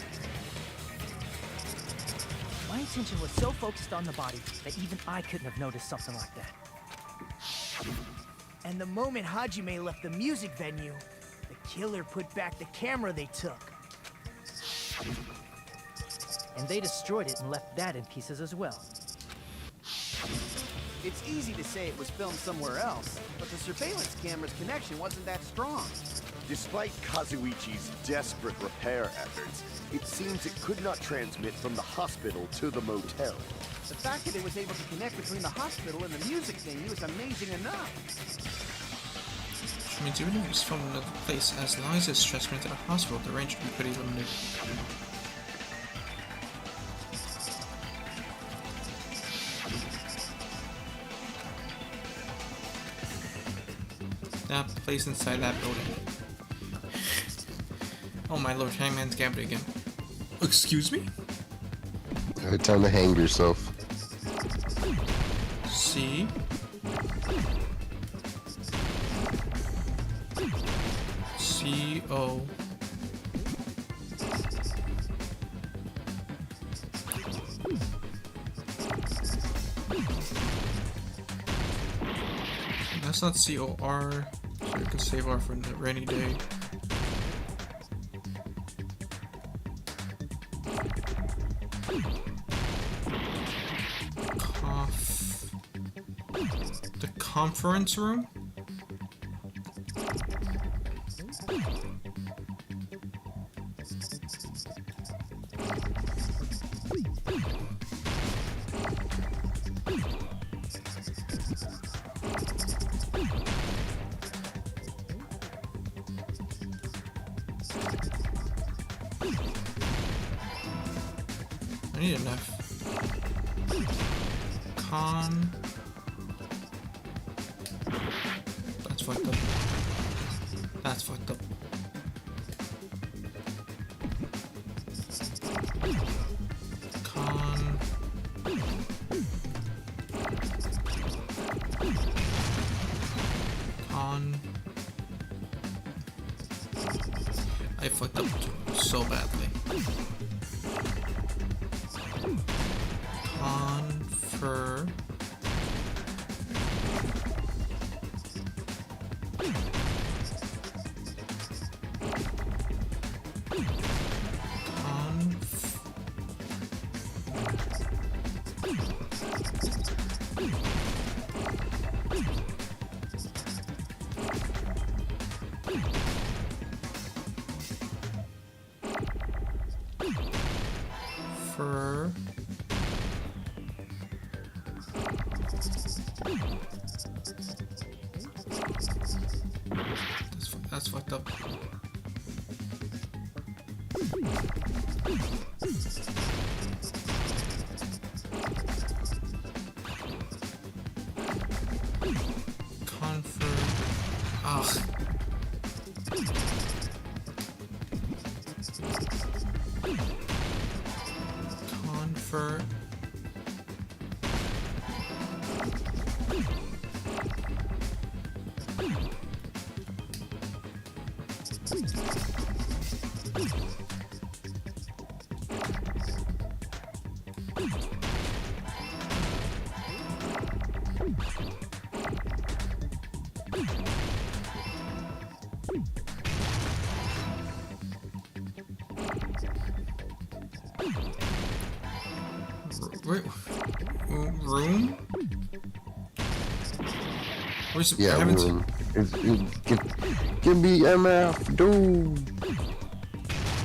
My attention was so focused on the body that even I couldn't have noticed something like that. And the moment Hajime left the music venue, the killer put back the camera they took. And they destroyed it and left that in pieces as well. It's easy to say it was filmed somewhere else, but the surveillance camera's connection wasn't that strong. Despite Kazuichi's desperate repair efforts, it seems it could not transmit from the hospital to the motel. The fact that it was able to connect between the hospital and the music venue is amazing enough. Which means even if it's from another place, as long as it's transmitted to the hospital, the range would be pretty limited. That place inside that building. Oh my lord, Hangman's Gambit again. Excuse me? Time to hang yourself. C. C-O. That's not C-O-R, so you can save R for the rainy day. The conference room? I need an F. That's fucked up. That's fucked up. I fucked up so badly. Confer. That's fucked up. Confer. Ugh. Confer. Room? Where's Yeah, I haven't room. Give me MF, dude.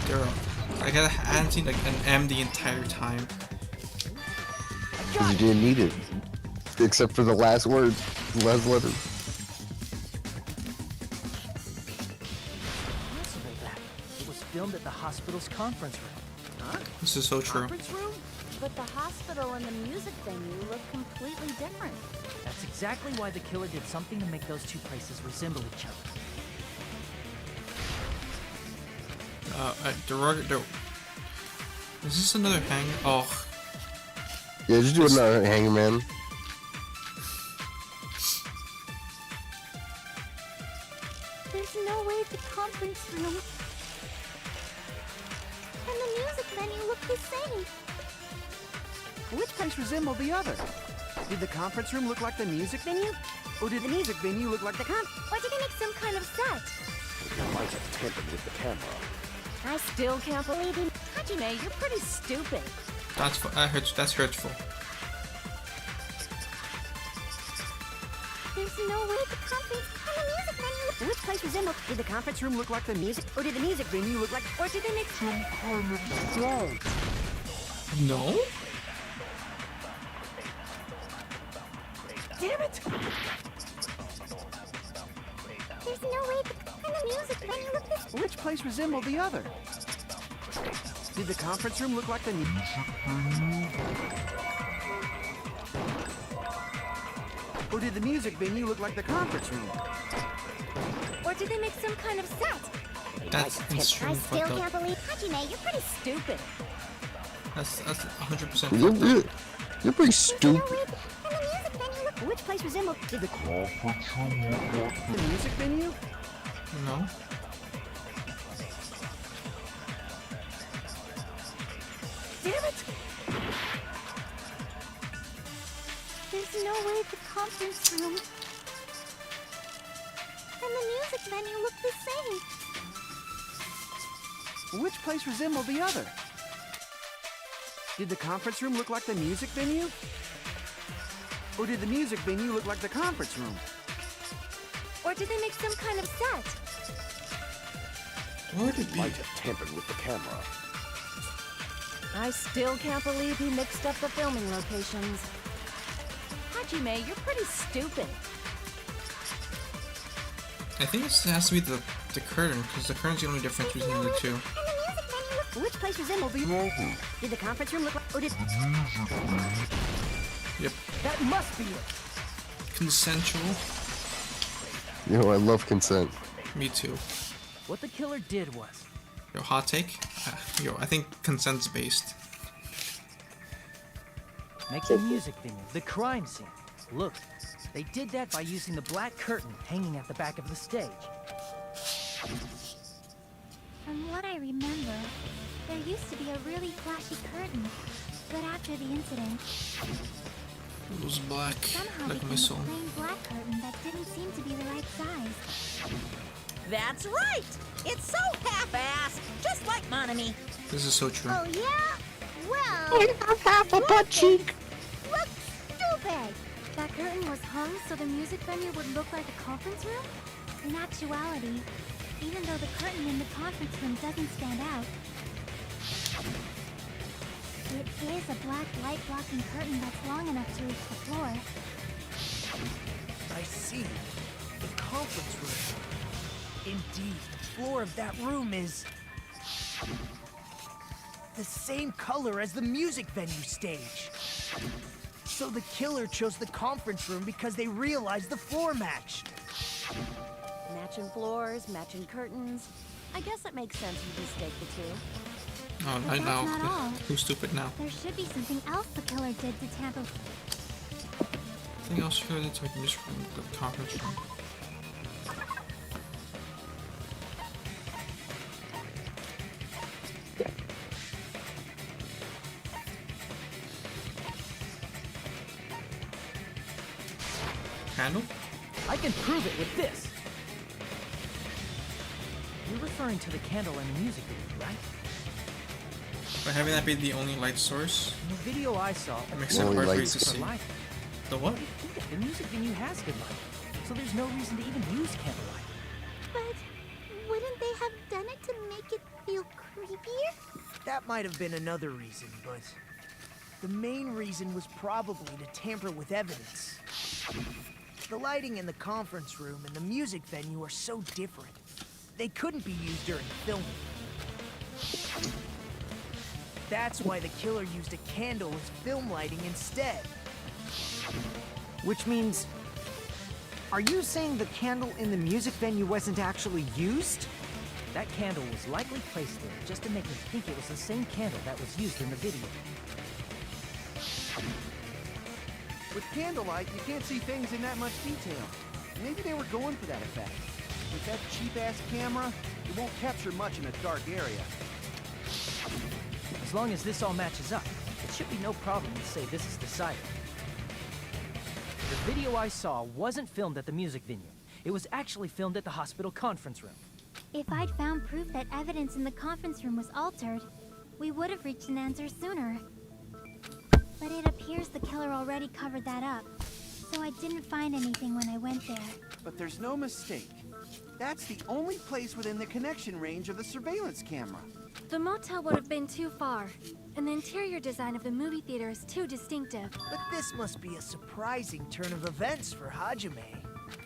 Girl, I hadn't seen like an M the entire time. Because you didn't need it. Except for the last word, the last letter. It was filmed at the hospital's conference room. Huh? This is so true. Conference room? But the hospital and the music venue look completely different. That's exactly why the killer did something to make those two places resemble each other. Is this another hang? Oh. Yeah, just do another hangman. There's no way the conference room and the music venue look the same. Which place resembled the other? Did the conference room look like the music venue? Or did the music venue look like the Or did they make some kind of set? You might have tampered with the camera. I still can't believe him. Hajime, you're pretty stupid. That's hurtful. There's no way the conference and the music venue. Which place resembled? Did the conference room look like the music? Or did the music venue look like... Or did they make some kind of set? No? Damn it! There's no way the and the music venue look the same. Which place resembled the other? Did the conference room look like the music venue? Or did the music venue look like the conference room? Or did they make some kind of set? That's I extremely still fucked can't up. believe Hajime, you're pretty stupid. That's 100% You're pretty stupid. And the music venue look. Which place resembled? Did the conference room look like the music venue? No. Damn it! There's no way the conference room and the music venue look the same. Which place resembled the other? Did the conference room look like the music venue? Or did the music venue look like the conference room? Or did they make some kind of set? What did Might have tampered with the camera. I still can't believe he mixed up the filming locations. Hajime, you're pretty stupid. I think this has to be the curtain, because the curtain's the only difference between the two. And the music venue look. Which place resembled the other? Did the conference room look like... Or did... Yep. That must be it! Consensual. Yo, I love consent. Me too. What the killer did was... Yo, hot take? Yo, I think consent's based. make the music venue, the crime scene. Look, they did that by using the black curtain hanging at the back of the stage. From what I remember, there used to be a really flashy curtain, but after the incident, It was black, somehow like became my soul. a plain black curtain that didn't seem to be the right size. That's right! It's so half-assed, just like Monami. This is so true. Oh, yeah? Well... I have half a butt cheek! Look stupid! That curtain was hung so the music venue would look like a conference room? In actuality, even though the curtain in the conference room doesn't stand out, it is a black light-blocking curtain that's long enough to reach the floor. I see. The conference room. Indeed, the floor of that room is the same color as the music venue stage. So the killer chose the conference room because they realized the floor matched. Matching floors, matching curtains. I guess it makes sense you mistake the two. Oh, But right that's now. not all. Who's stupid now? There should be something else the killer did to tamper. Anything else you could like music from the conference room? Candle? I can prove it with this. You're referring to the candle in the music video, right? By having that be the only light source, In the video I saw, it makes it Only hard for you lights to for see. lighting. The what? The music venue has good lighting, so there's no reason to even use candlelight. But wouldn't they have done it to make it feel creepier? That might have been another reason, but the main reason was probably to tamper with evidence. The lighting in the conference room and the music venue are so different. They couldn't be used during filming. That's why the killer used a candle as film lighting instead. Which means... Are you saying the candle in the music venue wasn't actually used? That candle was likely placed there just to make me think it was the same candle that was used in the video. With candlelight, you can't see things in that much detail. Maybe they were going for that effect. With that cheap-ass camera, it won't capture much in a dark area. As long as this all matches up, it should be no problem to say this is decided. The video I saw wasn't filmed at the music venue. It was actually filmed at the hospital conference room. If I'd found proof that evidence in the conference room was altered, we would have reached an answer sooner. But it appears the killer already covered that up, so I didn't find anything when I went there. But there's no mistake. That's the only place within the connection range of the surveillance camera. The motel would have been too far, and the interior design of the movie theater is too distinctive. But this must be a surprising turn of events for Hajime.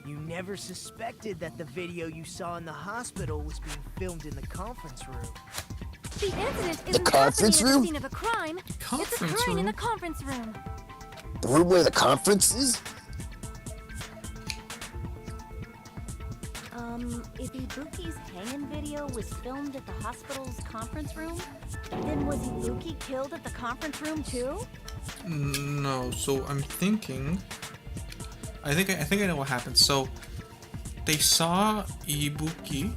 You never suspected that the video you saw in the hospital was being filmed in the conference room. The incident isn't conference happening at room? the scene of a crime. It's Conference occurring in room? the conference room. The room where the conference is? If Ibuki's hanging video was filmed at the hospital's conference room, then was Ibuki killed at the conference room too? No, so I'm thinking. I think I know what happened. So they saw Ibuki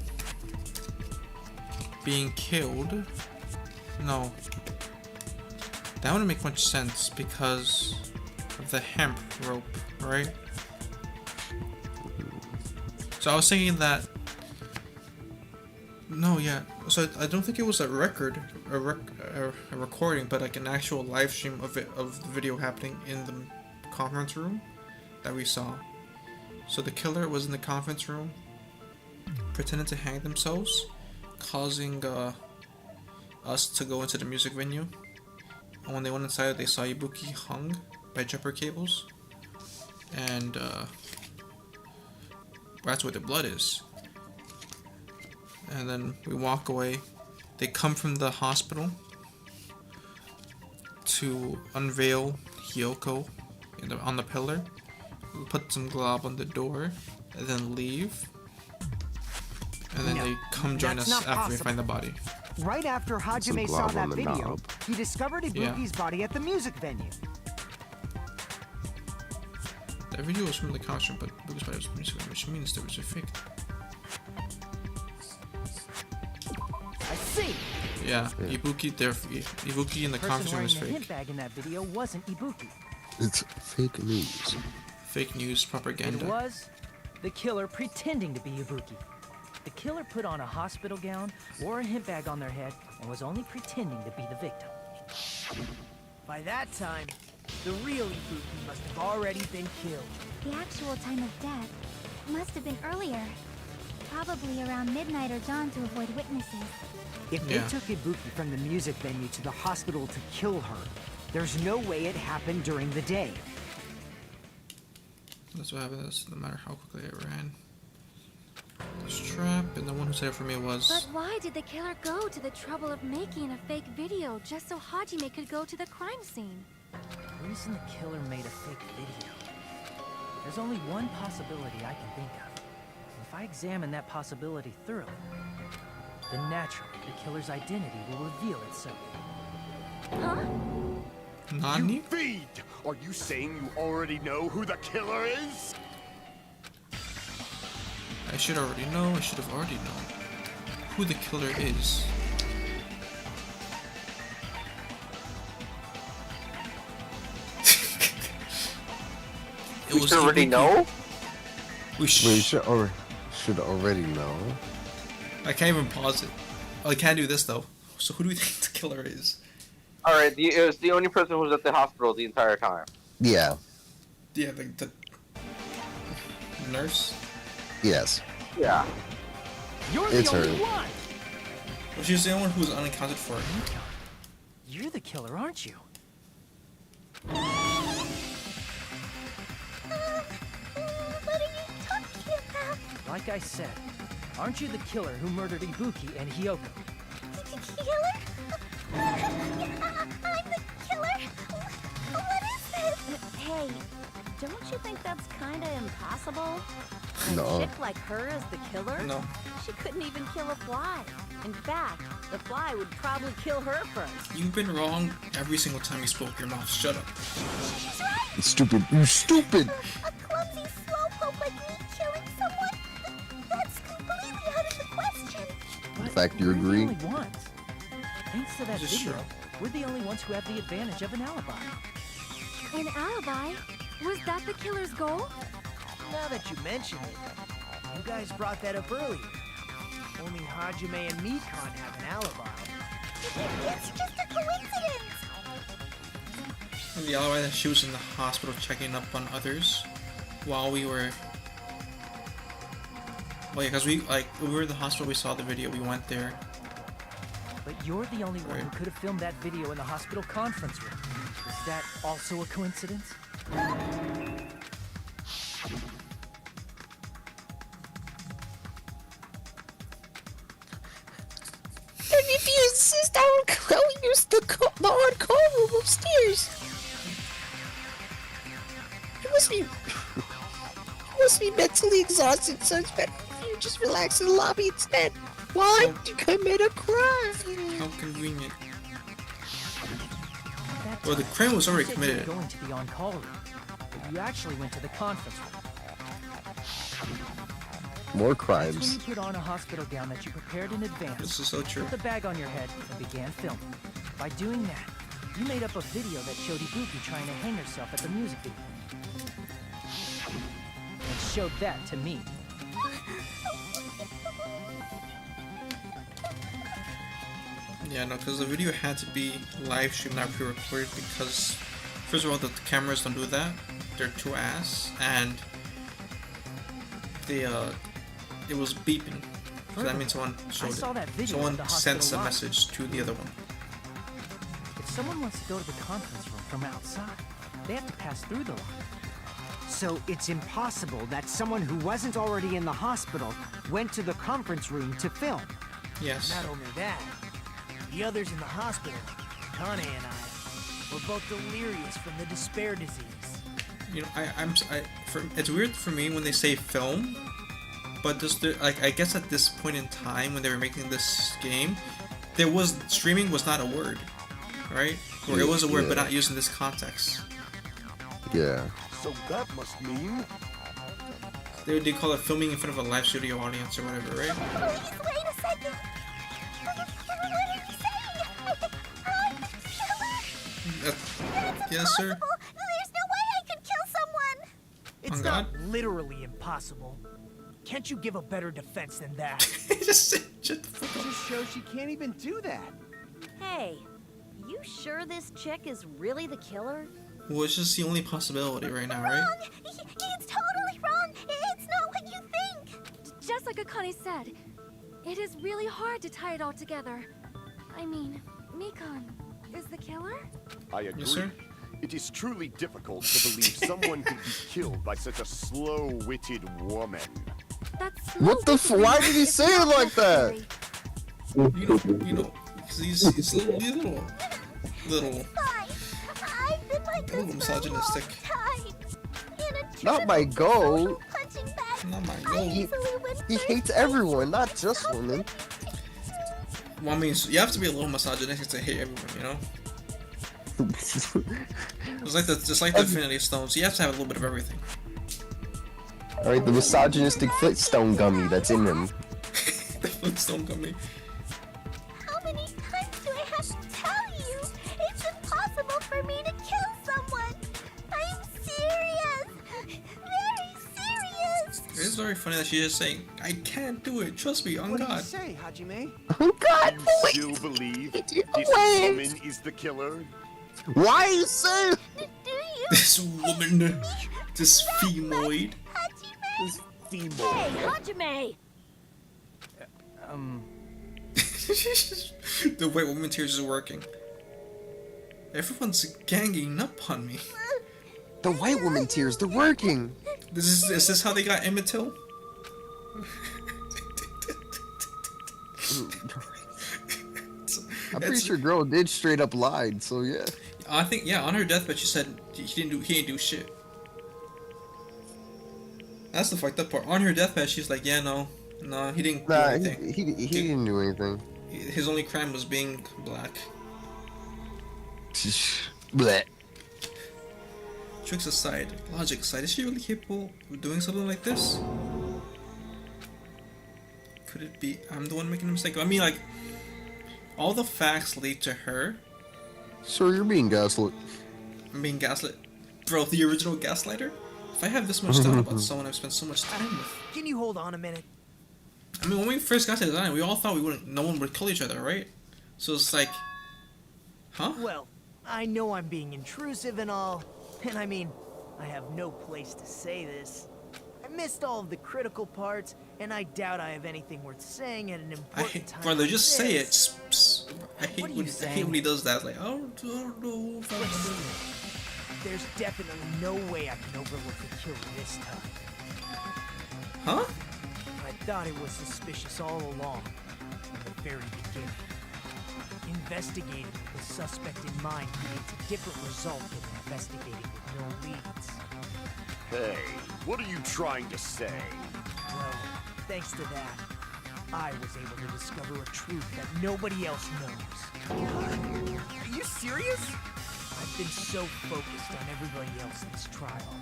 being killed. No, that wouldn't make much sense because of the hemp rope, right? So I was thinking that. No, yeah. So I don't think it was a record, a recording, but like an actual live stream of it, of the video happening in the conference room that we saw. So the killer was in the conference room, pretended to hang themselves, causing us to go into the music venue. And when they went inside, they saw Ibuki hung by jumper cables, and that's where the blood is. And then we walk away. They come from the hospital to unveil Hyoko on the pillar. We put some glob on the door and then leave. And then they come join us after we find the body. Right after Hajime saw glob that on the video, knob. he discovered Ibuki's body at the music venue. That video was from the costume, but Ibuki's body was from the music, which means there was a fake. I see. Yeah, Ibuki in the conference room is The person wearing the hint fake. bag in that video wasn't Ibuki. It's fake news. Fake news propaganda. It was the killer pretending to be Ibuki. The killer put on a hospital gown, wore a hint bag on their head, and was only pretending to be the victim. By that time, the real Ibuki must have already been killed. The actual time of death must have been earlier. Probably around midnight or dawn to avoid witnesses. If they took Ibuki from the music venue to the hospital to kill her, there's no way it happened during the day. That's what happens no matter how quickly I ran. That's true. trap, and the one who set it for me was... But why did the killer go to the trouble of making a fake video just so Hajime could go to the crime scene? The reason the killer made a fake video. There's only one possibility I can think of. And if I examine that possibility thoroughly, then naturally the killer's identity will reveal itself. Huh? Nani? You feed! Are you saying you already know who the killer is? I should already know. I should have already known who the killer is. We should already know? We should already know. I can't even pause it. Oh, I can't do this though. So who do we think the killer is? Alright, it was the only person who was at the hospital the entire time. Yeah. Yeah, the nurse? Yes. Yeah. You're It's the only her. one! Well, she's the only one who's unaccounted for. You're the killer, aren't you? What are you talking about? Like I said, aren't you the killer who murdered Ibuki and Hyoko? Killer? I'm the killer? What is this? Hey, don't you think that's kinda impossible? No. A chick like her as the killer? No. She couldn't even kill a fly. In fact, the fly would probably kill her first. You've been wrong every single time you spoke your mouth. Shut up. She's right. Stupid. You stupid. A clumsy slowpoke like me killing someone? That's completely out of the question. But In fact, you we're agree? the only ones. Thanks to that This is video, true. we're the only ones who have the advantage of an alibi. An alibi? Was that the killer's goal? Now that you mention it, you guys brought that up earlier. Only Hajime and Mikan have an alibi. It's just a coincidence. And the alibi that she was in the hospital checking up on others while we were... Well, yeah, because we were in the hospital, we saw the video, we went there. But you're the only one who Right. could have filmed that video in the hospital conference room. Is that also a coincidence? And if you insist, I will use the on-call room upstairs. You must be mentally exhausted, so it's better if you just relax in the lobby instead. Why you commit a crime? How convenient. That Well, the time, crime was you already said committed. You were going to the on-call room, but you actually went to the conference room. More That's when crimes. you put on a hospital gown that you prepared in advance. This is so true. Put the bag on your head and began filming. By doing that, you made up a video that showed Ibuki trying to hang herself at the music video. And showed that to me. Yeah, no, because the video had to be live streamed, not pre-recorded, because first of all, the cameras don't do that. They're too ass, and they it was beeping. So that means someone showed saw that it. video Someone of the sends a hospital message to the other one. If someone wants to go to the conference room from outside, they have to pass through the line. So it's impossible that someone who wasn't already in the hospital went to the conference room to film. Yes. Not only that, the others in the hospital, Kane and I, were both delirious from the despair disease. You know, it's weird for me when they say film, but I guess at this point in time when they were making this game, streaming was not a word, right? Or it was a word, but not used in this context. Yeah. So that must mean... They call it filming in front of a live studio audience or whatever, right? Please, wait a second. What are you saying? I'm the killer? That's Yes, sir. impossible. There's no way I could kill someone. It's On not God? literally impossible. Can't you give a better defense than that? Just shut the fuck up. Just shows she can't even do that. Hey, you sure this chick is really the killer? Well, it's just the only possibility right now, right? Wrong. It's totally wrong. It's not what you think. Just like Akane said, it is really hard to tie it all together. I mean, Mikan is the killer? I agree. Yes, sir. It is truly difficult to believe someone could be killed by such a slow-witted woman. That's What the why did he say it like that? You know, 'cause he's little, Fine. I've been like a little this misogynistic. for a long time. In a Not my typical goal. social punching bag, Not my I goal. easily win He first hates place. everyone, not just women. Well, I mean, you have to be a little misogynistic to hate everyone, you know? It's like the Infinity Stones. You have to have a little bit of everything. Alright, the misogynistic Flintstone gummy that's in him. The Flintstone gummy. How many times do I have to tell you? It's impossible for me to kill someone. I'm serious. Very serious. It's very funny that she's just saying, I can't do it. Trust me, on What do you God. say, Hajime? Oh God, You still believe this Wait. woman is the killer? why you say Do you? This woman, this femoid. Hajime? Hey, Hajime! The white woman tears is working. Everyone's ganging up on me. the white woman tears? They're working. Is this how they got Emmett Till? I'm pretty sure girl did straight up lied, so yeah. I think, yeah, on her deathbed she said he didn't do shit. That's the fucked up part. On her deathbed she's like, yeah, no, he didn't do Nah, anything. he didn't do anything. His only crime was being black. Bleh. Tricks aside, logic aside, is she really capable of doing something like this? Could it be I'm the one making a mistake? I mean, like, all the facts lead to her. So you're being gaslit. I'm being gaslit. Bro, the original gaslighter? If I have this much doubt about someone I've spent so much time with. Can you hold on a minute? I mean, when we first got to design, we all thought no one would kill each other, right? So it's like, huh? Well, I know I'm being intrusive and all, and I mean, I have no place to say this. I missed all of the critical parts, and I doubt I have anything worth saying at an I important hate, time. brother, like just say it. this. I hate What are when you I hate saying? when he does that. Like, I don't know if I'm doing it. There's definitely no way I can overlook the killer this time. Huh? I thought it was suspicious all along, from the very beginning. Investigating with the suspect in mind creates a different result than investigating with no leads. Hey, what are you trying to say? Well, thanks to that, I was able to discover a truth that nobody else knows. Are you serious? I've been so focused on everybody else in this trial.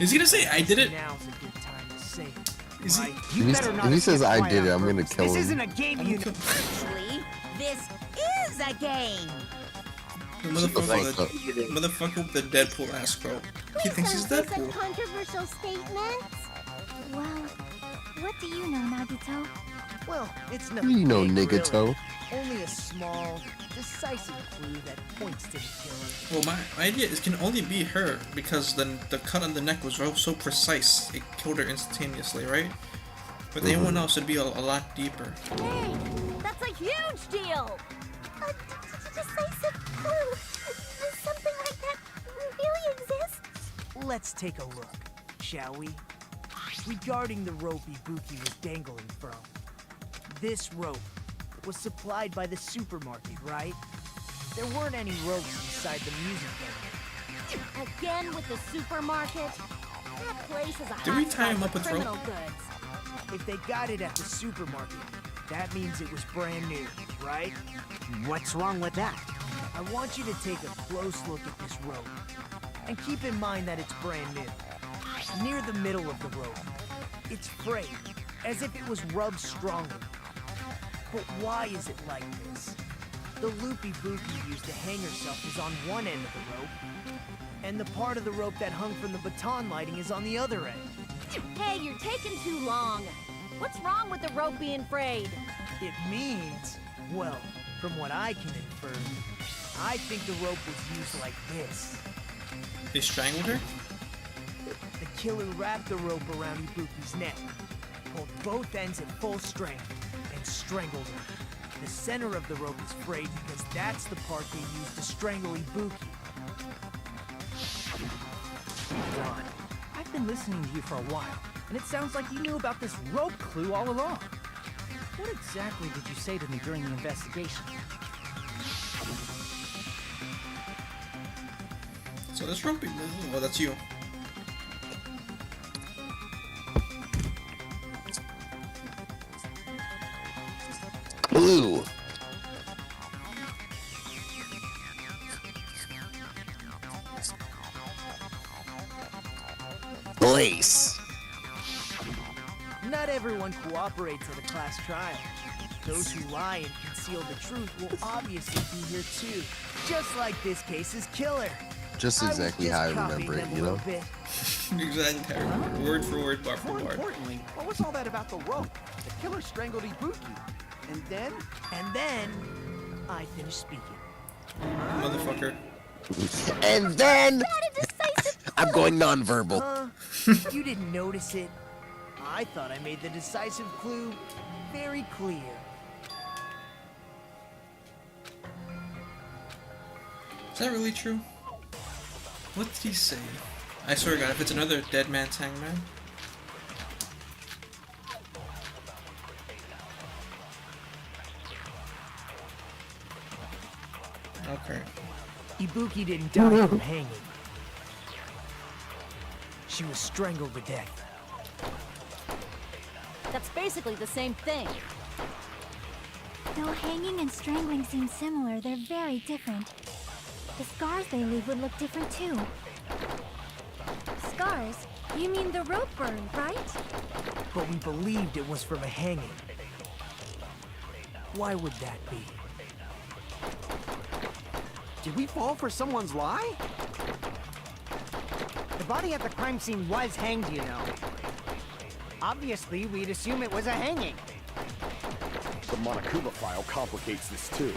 Is he gonna say I did it? Now's a good time to say it. Is he? Right? If he, if he says I did it, I'm gonna kill This him. isn't a game, you know. Actually, this is a game! The fuck motherfucker with the Deadpool ass, bro. He thinks he's Some Deadpool. controversial statements. Well, what do you know, Nagito? Well, it's nothing You know, big, Nigito. really. Only a small, decisive clue that points to the killer. Well, my idea is can only be her because the cut on the neck was so precise. It killed her instantaneously, right? With anyone else, it'd be a lot deeper. Hey, that's a huge deal! A decisive clue. Does something like that really exist? Let's take a look, shall we? Regarding the rope Ibuki was dangling from. This rope was supplied by the supermarket, right? There weren't any ropes inside the music venue. Again with the supermarket? That place is a Did we hotspot tie him up for with criminal rope? goods. If they got it at the supermarket, that means it was brand new, right? What's wrong with that? I want you to take a close look at this rope. And keep in mind that it's brand new. Near the middle of the rope, it's frayed, as if it was rubbed strongly. But why is it like this? The loop Ibuki used to hang herself is on one end of the rope, and the part of the rope that hung from the baton lighting is on the other end. Hey, you're taking too long. What's wrong with the rope being frayed? It means, well, from what I can infer, I think the rope was used like this. They strangled her? The killer wrapped the rope around Ibuki's neck, pulled both ends at full strength, and strangled her. The center of the rope is frayed because that's the part they used to strangle Ibuki. Don, I've been listening to you for a while. And it sounds like you knew about this rope clue all along. What exactly did you say to me during the investigation? So this rope, well, that's you. Blue. Blaze. Not everyone cooperates at a class trial. Those who lie and conceal the truth will obviously be here too. Just like this case's killer. Just exactly how I remember it, you know? Exactly, Harry. Word for word, bar for More bar. importantly, what was all that about the rope? The killer strangled Ibuki. And then? And then, I finished speaking. Motherfucker. And then I'm going nonverbal. You didn't notice it. I thought I made the decisive clue very clear. Is that really true? What did he say? I swear to God, if it's another dead man's hangman. Okay. Ibuki didn't die from hanging. She was strangled to death. That's basically the same thing. Though hanging and strangling seem similar, they're very different. The scars they leave would look different too. Scars? You mean the rope burn, right? But we believed it was from a hanging. Why would that be? Did we fall for someone's lie? The body at the crime scene was hanged, you know. Obviously, we'd assume it was a hanging. The Monokuma file complicates this too.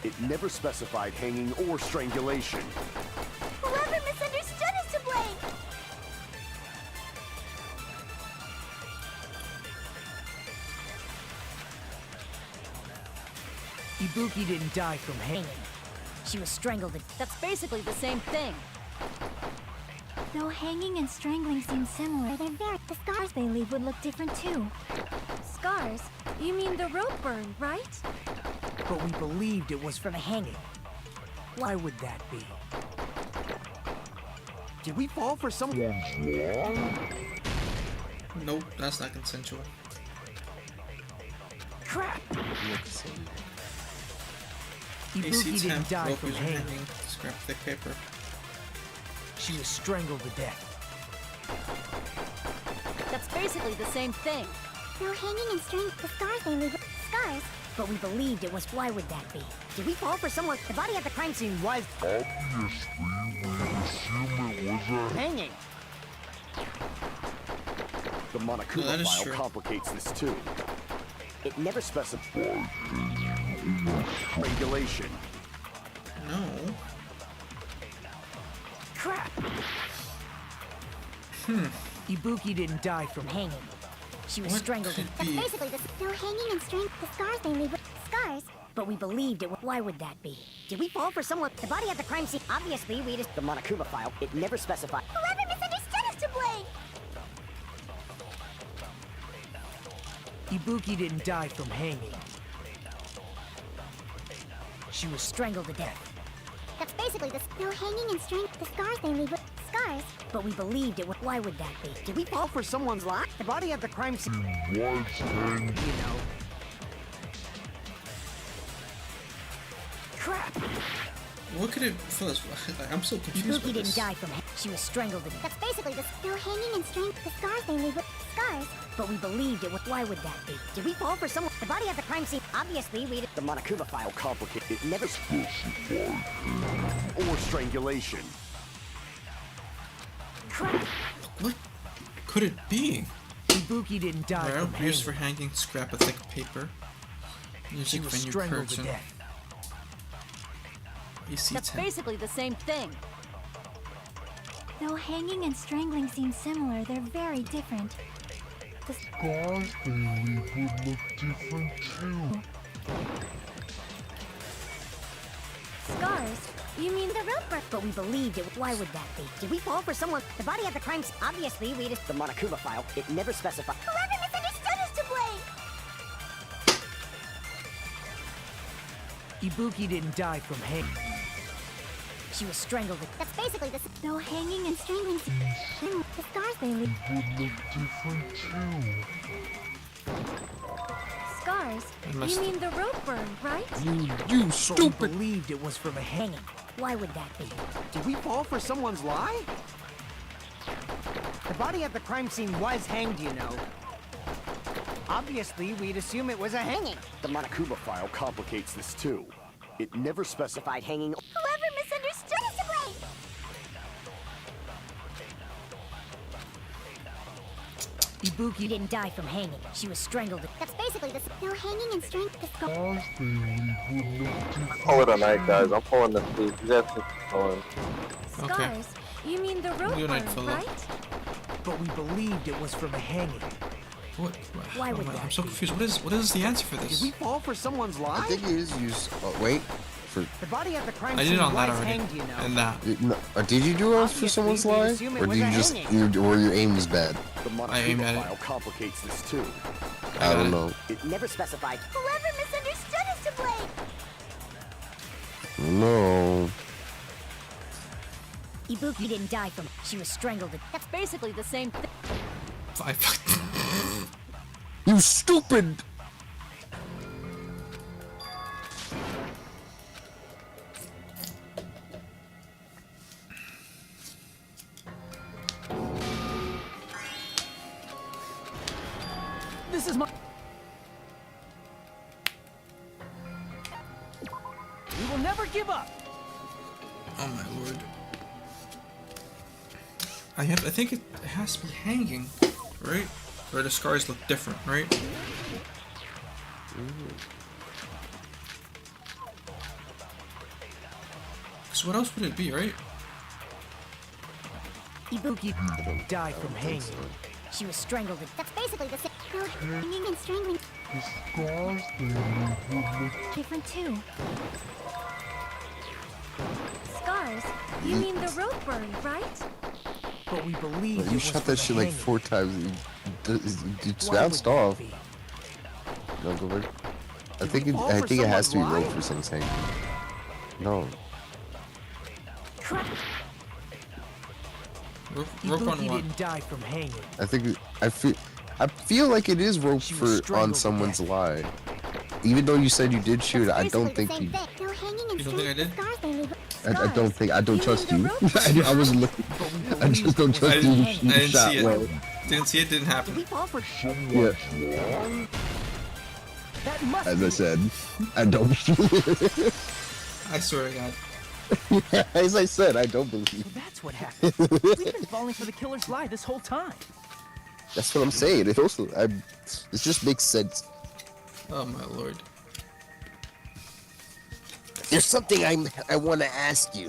It never specified hanging or strangulation. Whoever misunderstood is to blame! Ibuki didn't die from hanging. She was strangled. That's basically the same thing. Though hanging and strangling seem similar, they're very... The scars they leave would look different too. Scars? You mean the rope burn, right? But we believed it was from a hanging. Why would that be? Did we fall for someone's lie? Nope, that's not consensual. Crap! AC Ibuki didn't temp, die rope from user hanging. hanging, scrap thick paper. She was strangled to death. That's basically the same thing. Though hanging and strangling, the scars they leave... Scars? But we believed it was. Why would that be? Did we fall for someone? The body at the crime scene was Obviously, we assume it was a hanging. The Monokuma that is file true. complicates this too. It never specified strangulation. No. Crap! Ibuki didn't die from hanging. She was What strangled. could That's be? basically the... Though hanging and strangling, the scars they leave... Scars? But we believed it. Why would that be? Did we fall for someone? The body at the crime scene. Obviously, we just... The Monokuma file. It never specified. Whoever misunderstood is to blame! Ibuki didn't die from hanging. She was Strangled to death. That's basically the... Though hanging and strangling, the scars they leave... Scars? But we believed it. Why would that be? Did we fall for someone's lie? The body at the crime scene. was hanged. you know. Crap! What could it... Fellas, I'm so confused Ibuki by didn't this. die from. She was strangled to death. That's basically the... Though hanging and strangling, the scars they leave... Scars? But we believed it. Why would that be? Did we fall for someone? The body at the crime scene. Obviously, we just... The Monokuma file complicated. It never specified or strangulation. Crap! What could it be? Ibuki didn't die Rare, from used for hanging. hanging, scrap of thick paper. She Music was venue strangled to curtain. death. AC That's temp. basically the same thing. Though hanging and strangling seem similar, they're very different. The Scars they leave would look different too. scars? You mean the rope burn? But we believed it. Why would that be? Did we fall for someone? The body at the crime scene. Obviously, we just... The Monokuma file. It never specified. Whoever misunderstood is to blame. Ibuki didn't die from hanging. She was strangled. That's basically the... Though hanging and strangling... The scars they leave... Scars? You mean the rope burn, right? You But stupid. we believed it was from a hanging. Why would that be? Did we fall for someone's lie? The body at the crime scene was hanged, you know. Obviously, we'd assume it was a hanging. The Monokuma file complicates this too. It never specified Hanging. Whoever misunderstood is to blame. Ibuki didn't die from hanging. She was strangled. That's basically the... Though hanging and strength... The scars... Call it a night, guys. I'm pulling this sleep. You guys keep going. Scars? You mean the rope Good night, burn, fella. right? But we believed it was from a hanging. What? Why would I'm that so be? confused. What is the answer for Did this? we fall for someone's I lie? think it is used. Oh, wait. For The body at the crime I scene did it on was that already. hanged, you know. And that. no, did you do it for Obviously, someone's we'd lie, assume it or was did a you just, hanging. or your aim was bad? The I aimed Monokuma at it. file complicates this too. I don't know. It never specified. Whoever misunderstood is to blame. No. Ibuki didn't die from. She was strangled. That's basically the same thing. You stupid. This is my... We will never give up. Oh my lord. I think it has to be hanging, right? Or the scars look different, right? So what else would it be, right? Ibuki didn't die from hanging. She was strangled. That's basically the same. Though hanging and strangling... Different too. Scars? You mean the rope burn, right? But we believed it You was shot from that a shit like hanging. 4 times. It's Why would bounced that off. be? No, go ahead. I Did think we it. fall I for think it has to be someone's rope lie? for someone's hanging. No. Rope on Ibuki what? didn't die from hanging. I think I feel like it is rope She was for on strangled to someone's death. lie. Even though you said you did shoot it, I don't think you. Though hanging and You don't think I did? Scars they leave... I don't think. I don't You trust mean you. the rope I wasn't looking. But we I just don't believed it trust was you. a You hanging. I didn't shot see it. well. Didn't see it, didn't happen. We fall for Yeah. That must As be I said, I don't. I swear to God. As I said, I don't believe. So that's what happened. We've been falling for the killer's lie this whole time. That's what I'm saying. It also, it just makes sense. Oh my lord. There's something I want to ask you.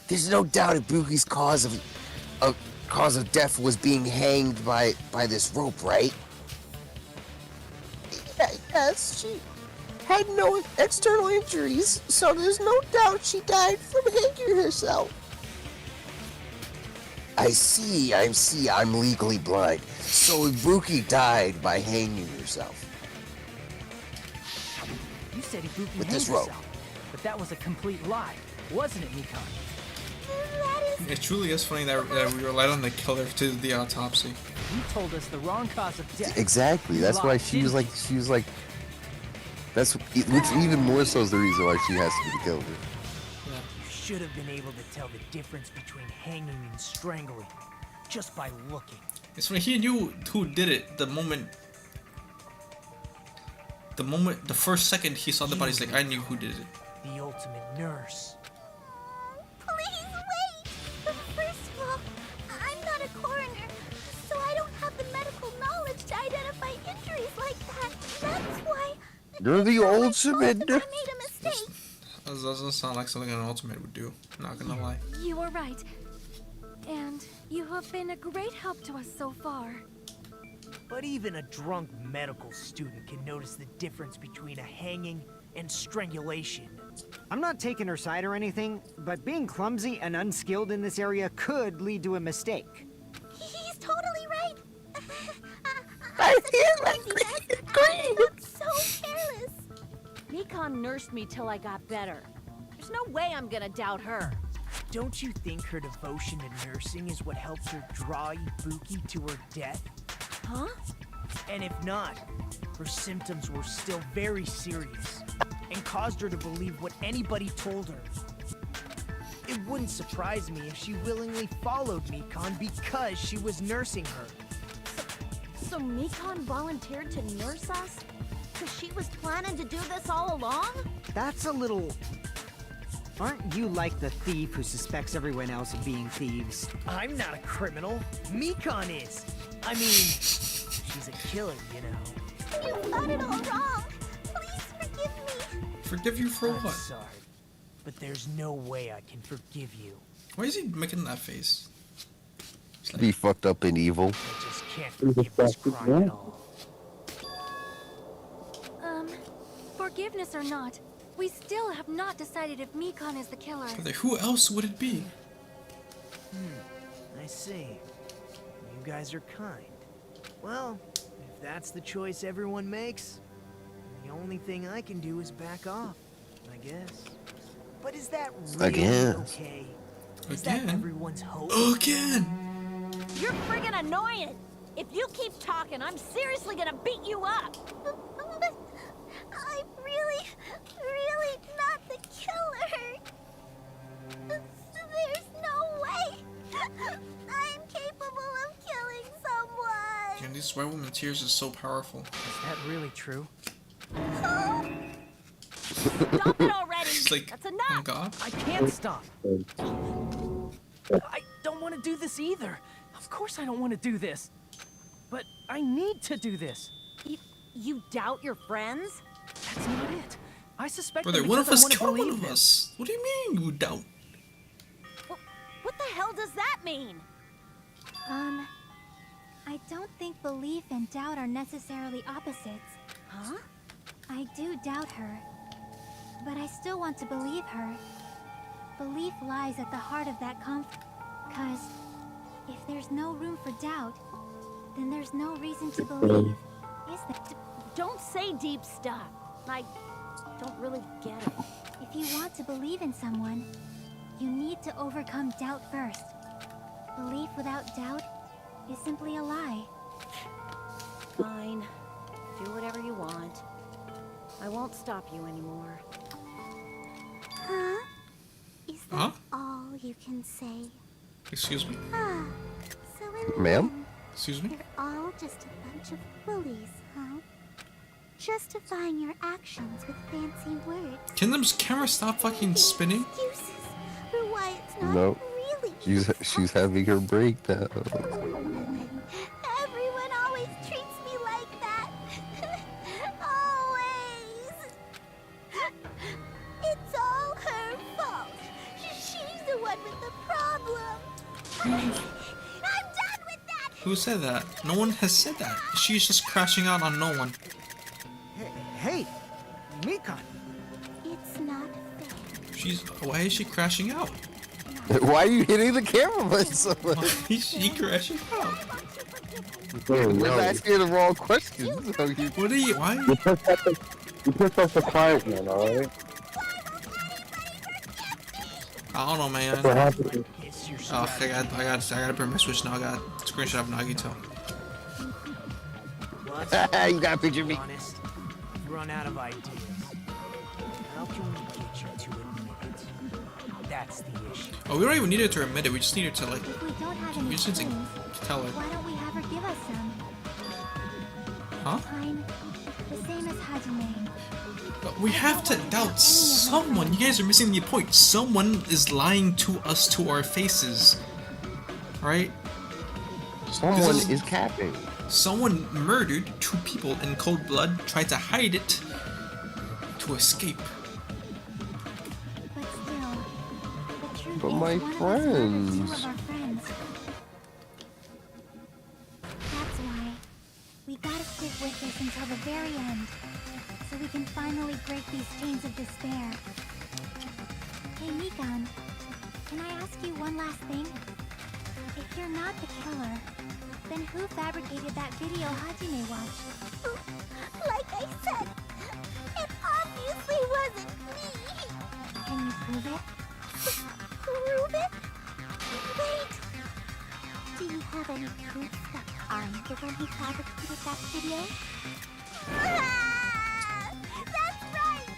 There's no doubt Ibuki's cause of death was being hanged by this rope, right? Yes, she had no external injuries, so there's no doubt she died from hanging herself. I see, I'm legally blind. So Ibuki died by hanging herself. You said Ibuki With hanged this rope. herself, but that was a complete lie, wasn't it, Mikan? It truly is funny that we relied on the killer to do the autopsy. You told us the wrong cause of death. Exactly. That's why she was like, that's which even more so is the reason why she has to be the killer. You should have been able to tell the difference between hanging and strangling just by looking. It's when he knew who did it. The first second he saw the body, he's like, I knew who did it. The ultimate nurse. Please wait! First of all, I'm not a coroner, so I don't have the medical knowledge to identify injuries like that. That's why... You're the ultimate. I made a mistake. That doesn't sound like something an ultimate would do. Not gonna lie. You were right. And you have been a great help to us so far. But even a drunk medical student can notice the difference between a hanging and strangulation. I'm not taking her side or anything, but being clumsy and unskilled in this area could lead to a mistake. He's totally right. I so careless. Mikon nursed me till I got better. There's no way I'm gonna doubt her. Don't you think her devotion to nursing is what helps her draw Ibuki to her death? Huh? And if not, her symptoms were still very serious and caused her to believe what anybody told her. It wouldn't surprise me if she willingly followed Mikon because she was nursing her. So Mikon volunteered to nurse us? Because she was planning to do this all along? That's a little... Aren't you like the thief who suspects everyone else of being thieves? I'm not a criminal. Mikon is. I mean, she's a killer, you know. You got it all wrong. Please forgive me. Forgive you for I'm what? sorry, but there's no way I can forgive you. Why is he making that face? Be fucked up and evil. I just can't forgive this crime at all. Forgiveness or not, we still have not decided if Mikon is the killer. But who else would it be? I see. You guys are kind. Well, if that's the choice everyone makes, the only thing I can do is back off, I guess. But is that really okay? Is that everyone's hope? Again! You're friggin' annoying! If you keep talking, I'm seriously gonna beat you up! But I'm really not the killer. There's no way I'm capable of killing someone. And these white woman tears is so powerful. Is that really true? Stop it already! She's like, That's oh enough! god. I can't stop. I don't want to do this either. Of course I don't want to do this. But I need to do this. You doubt your friends? That's not it. I suspect Brother, them one of because us I wanna killed one believe of them. us. What do you mean you doubt? What the hell does that mean? I don't think belief and doubt are necessarily opposites. Huh? I do doubt her, but I still want to believe her. Belief lies at the heart of that conflict. 'Cause if there's no room for doubt, then there's no reason to believe, is there? Don't say deep stuff. I don't really get it. If you want to believe in someone, you need to overcome doubt first. Belief without doubt is simply a lie. Fine. Do whatever you want. I won't stop you anymore. Huh? Is that Huh? all you can say? Excuse me? Ah, so in the Ma'am? end, Excuse me? you're all just a bunch of bullies, huh? Justifying your actions with fancy words. Can the camera stop fucking spinning? Excuses for why it's not Nope. really. She's having her breakdown. Everyone always treats me like that. Always. It's all her fault. She's the one with the problem. I'm done with that. Who said that? No one has said that. She's just crashing out on no one. Hey, Mikon. It's not fair. Why is she crashing out? Why are you hitting the camera so much? Why is she crashing out? We're asking the wrong questions. What are you? Why? You pissed off the quiet one, alright? I don't know, man. What happened? Oh, I gotta burn my switch now. I got a screenshot of Nagito. You got a picture of me. Honest, I've run out of ideas. How can we get you to admit it? That's the issue. Oh, we don't even need her to admit it. We just need her to like. If we don't have We any just need clues, to tell her. why don't we have her give us some? Huh? Fine. The same as Hajime. But we have to doubt someone. You guys are missing the point. Someone is lying to us to our faces. Right? Someone is capping. Someone murdered 2 people in cold blood, tried to hide it to escape. But still, the truth But is my one of us murdered 2 friends. of our friends. That's why we gotta stick with this until the very end, so we can finally break these chains of despair. Hey, Mikan, can I ask you one last thing? If you're not the killer, then who fabricated that video Hajime watched? Like I said, it obviously wasn't me. Can you prove it? Prove it? Wait. Do you have any proof that I'm the one who fabricated that video? Ah! That's right!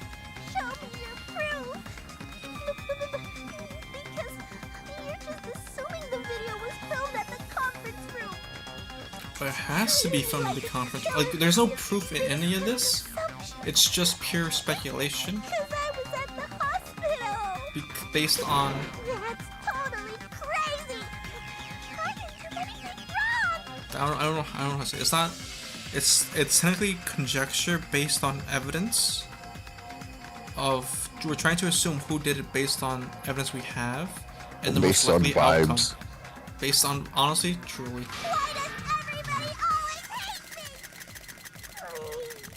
Show me your proof! Because you're just assuming the video was filmed at the conference room. But it has to be filmed at the conference. Like, there's no proof in any of this. It's just pure speculation. Because I was at the hospital! Based on... That's totally crazy! I didn't do anything wrong! I don't know how to say it. It's not... It's technically conjecture based on evidence of... We're trying to assume who did it based on evidence we have. And the Based most on likely vibes. outcome. Based on, honestly, truly. Why does everybody always hate me? Please,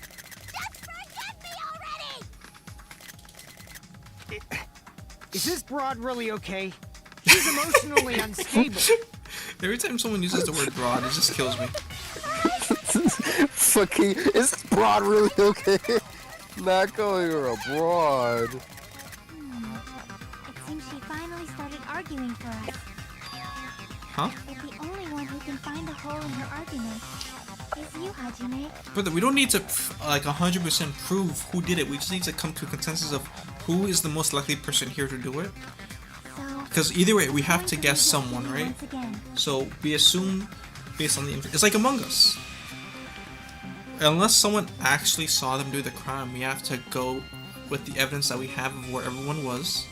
just forget me already! Is this broad really okay? She's emotionally unstable. Every time someone uses the word broad, it just kills me. Fucking, is this broad really okay? Not calling her a broad. It seems she finally started arguing for us. Huh? But the only one who can find a hole in her argument is you, Hajime. But we don't need to, like, 100% prove who did it. We just need to come to a consensus of who is the most likely person here to do it. So, Because either way, we have to guess someone, right? once again, So we assume based on the it's like Among Us. Unless someone actually saw them do the crime, we have to go with the evidence that we have of where everyone was,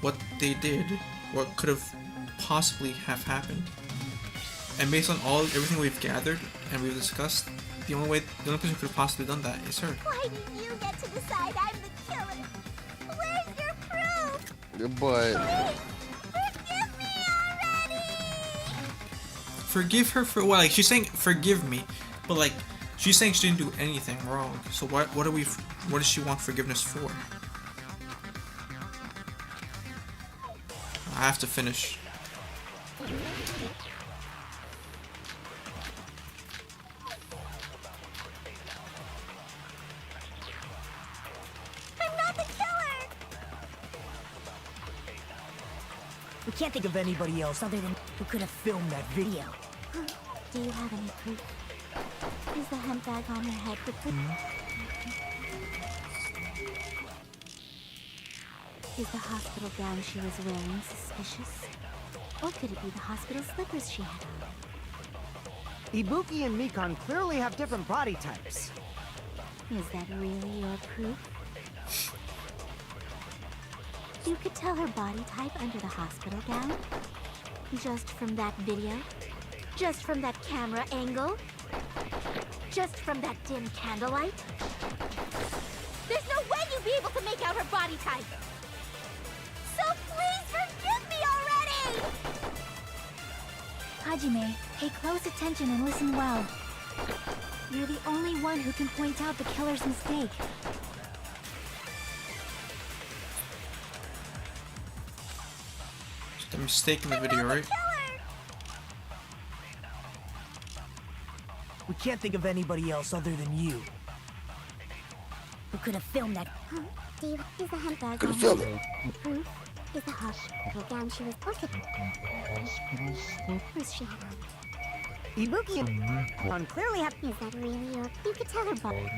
what they did, what could have possibly have happened, and based on everything we've gathered and we've discussed, the only person who could have possibly done that is her. Why do you get to decide I'm the killer? Where's your proof? But Please, forgive me already! Forgive her for what? Like, she's saying forgive me, but like she's saying she didn't do anything wrong. So what does she want forgiveness for? I have to finish. I'm not the killer! We can't think of anybody else other than who could have filmed that video. Do you have any proof? Is the handbag on her head the proof? Is the hospital gown she was wearing suspicious? Or could it be the hospital slippers she had on? Ibuki and Mikan clearly have different body types. Is that really your proof? You could tell her body type under the hospital gown? Just from that video? Just from that camera angle? Just from that dim candlelight? There's no way you'd be able to make out her body type! So please forgive me already! Hajime, pay close attention and listen well. You're the only one who can point out the killer's mistake. It's the mistake in the video, right? We can't think of anybody else other than you. Who could have filmed that? Huh? Steve, is the handbag Could on have filmed her? it. Proof is the hospital gown she was posted. Who's she? Ibuki and Mikan clearly have... Is that really your... You could tell her body.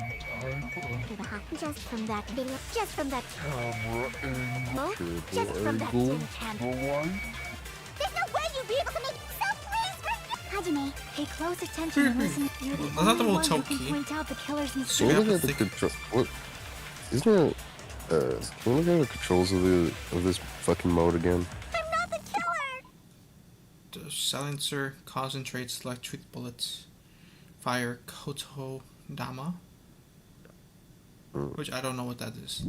To the just from that video, just from that Camera angle. just from that angle. dim candle. There's no way you'd be able to make so please forgive Hajime. Pay close attention and listen. You're the That's not the only one who motel can key. point out the killer's So mistake. we're have looking to at the think- control. What? Isn't there? Can we look at the controls of this fucking mode again? I'm not the killer. The silencer concentrates electric bullets. Fire Koto Dama. Which I don't know what that is.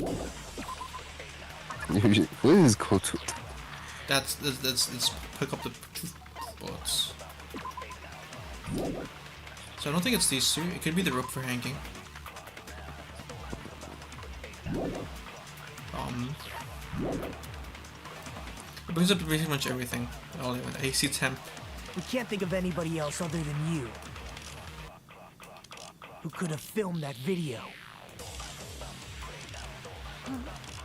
What is Koto? That's pick up the bullets. So I don't think it's these two. It could be the rope for hanging. Oh, It brings up pretty much everything. All of it. AC temp. We can't think of anybody else other than you who could have filmed that video.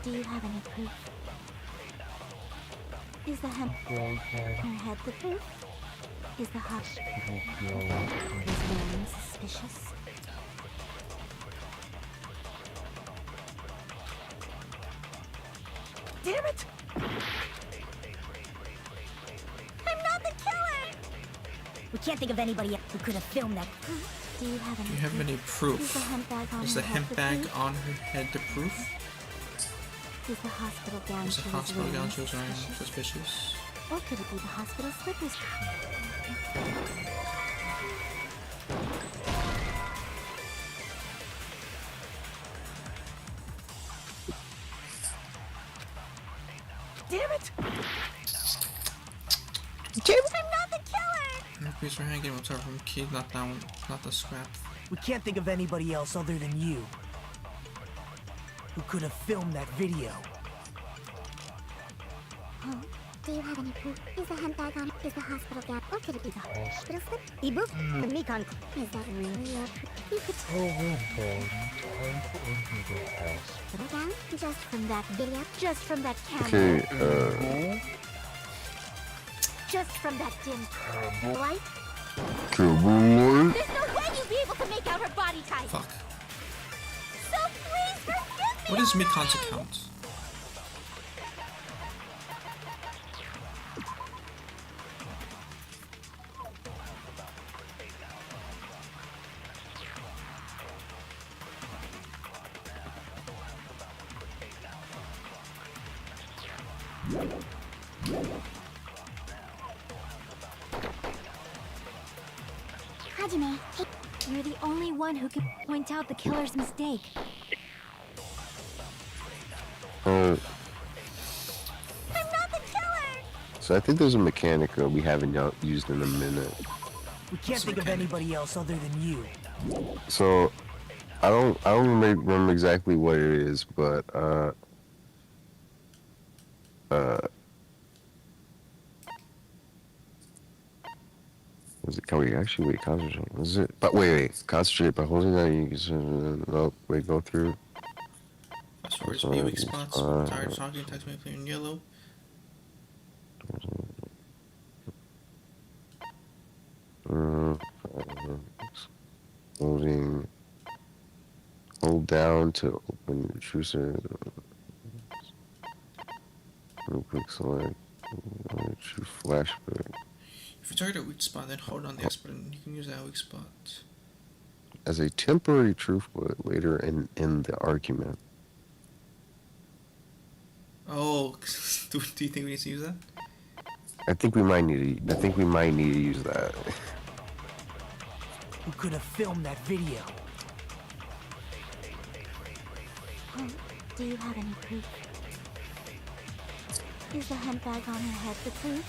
Do you have any proof? Is the hemp on her head the proof? Is the hush was very suspicious? Damn it! I'm not the killer! We can't think of anybody who could have filmed that. Do you have any Do you have any proof? Is the hemp bag on Is her the head hemp the bag proof? on her head the proof? Is the hospital gown Is the she hospital was gown wearing she was wearing suspicious? suspicious? Or could it be the hospital slippers? Damn it! I'm not the killer! Please for hanging what's our from key, not that one, not the scrap. We can't think of anybody else other than you who could have filmed that video. Do you have any proof? Is the hemp bag on? Is the hospital gown? Or could it be the hospital slip? Ebook, the Mekon. Is that really your proof? You could tell hospital gown just from that video, just from that camera, Okay, just from that dim light. Lord. There's no way you'd be able to make out her body type. Fuck. So please forgive me. What is already. Mikon's account? Hajime, hey, you're the only one who can point out the killer's mistake. Oh, I'm not the killer. so I think there's a mechanic we haven't used in a minute. We can't think of anybody else other than you. So I don't remember exactly what it is, but is it, can we actually wait, concentrate? Is it, but wait, concentrate by holding that, you can, no, wait, go through. Passwords, be weak spots, tired of talking, text me clear in yellow. Holding, hold down to open intrusive. Real quick select, choose flashback. If you target a weak spot, then hold on the X button. You can use that weak spot. As a temporary truth, but later in the argument. Oh, do you think we need to use that? I think we might need to use that. Who could have filmed that video? Do you have any proof? Is the hemp bag on her head the proof?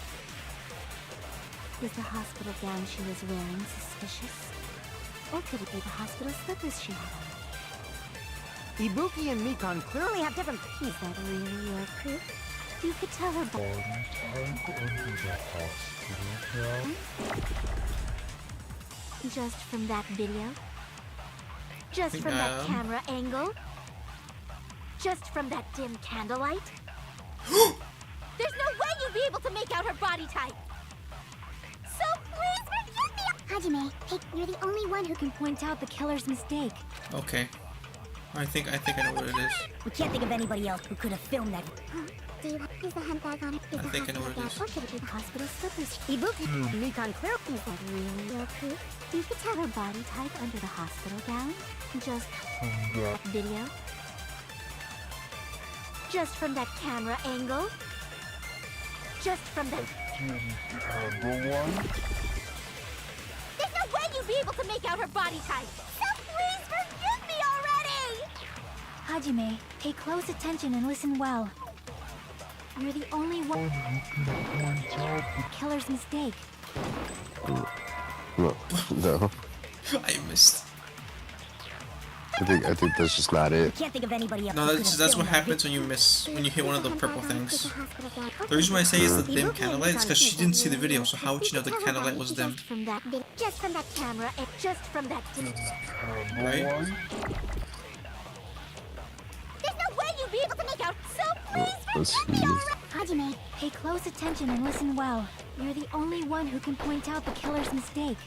Is the hospital gown she was wearing suspicious? Or could it be the hospital slippers she had on? Ibuki and Mekon clearly have different... Is that really your proof? You could tell her just from that video? Just from that camera angle? Just from that dim candlelight? There's no way you'd be able to make out her body type! So please forgive me! Hajime, hey, you're the only one who can point out the killer's mistake. Okay. I think I know what it is. We can't think of anybody else who could have filmed that. Is the hemp bag on it? Is I the think I know hospital what it gown? is. Or could it be the hospital slippers? Ibuki, Mekon clearly. Is that really your proof? You could tell her body type under the hospital gown? Just that video? Just from that camera angle? Just from that... There's no way you'd be able to make out her body type! So please forgive me already! Hajime, pay close attention and listen well. You're the only one who can point out the killer's mistake. No. I missed. I think that's just not it. Can't think of anybody else. No, that's what happens when you hit one of the purple things. The reason why I say is the dim candlelight is because she didn't see the video, so how would you know the candlelight was dim? Just from that camera, and just from that. Right? There's no way you'd be able to make out. So Let's see. Hajime, pay close attention and listen well. You're the only one who can point out the killer's mistake.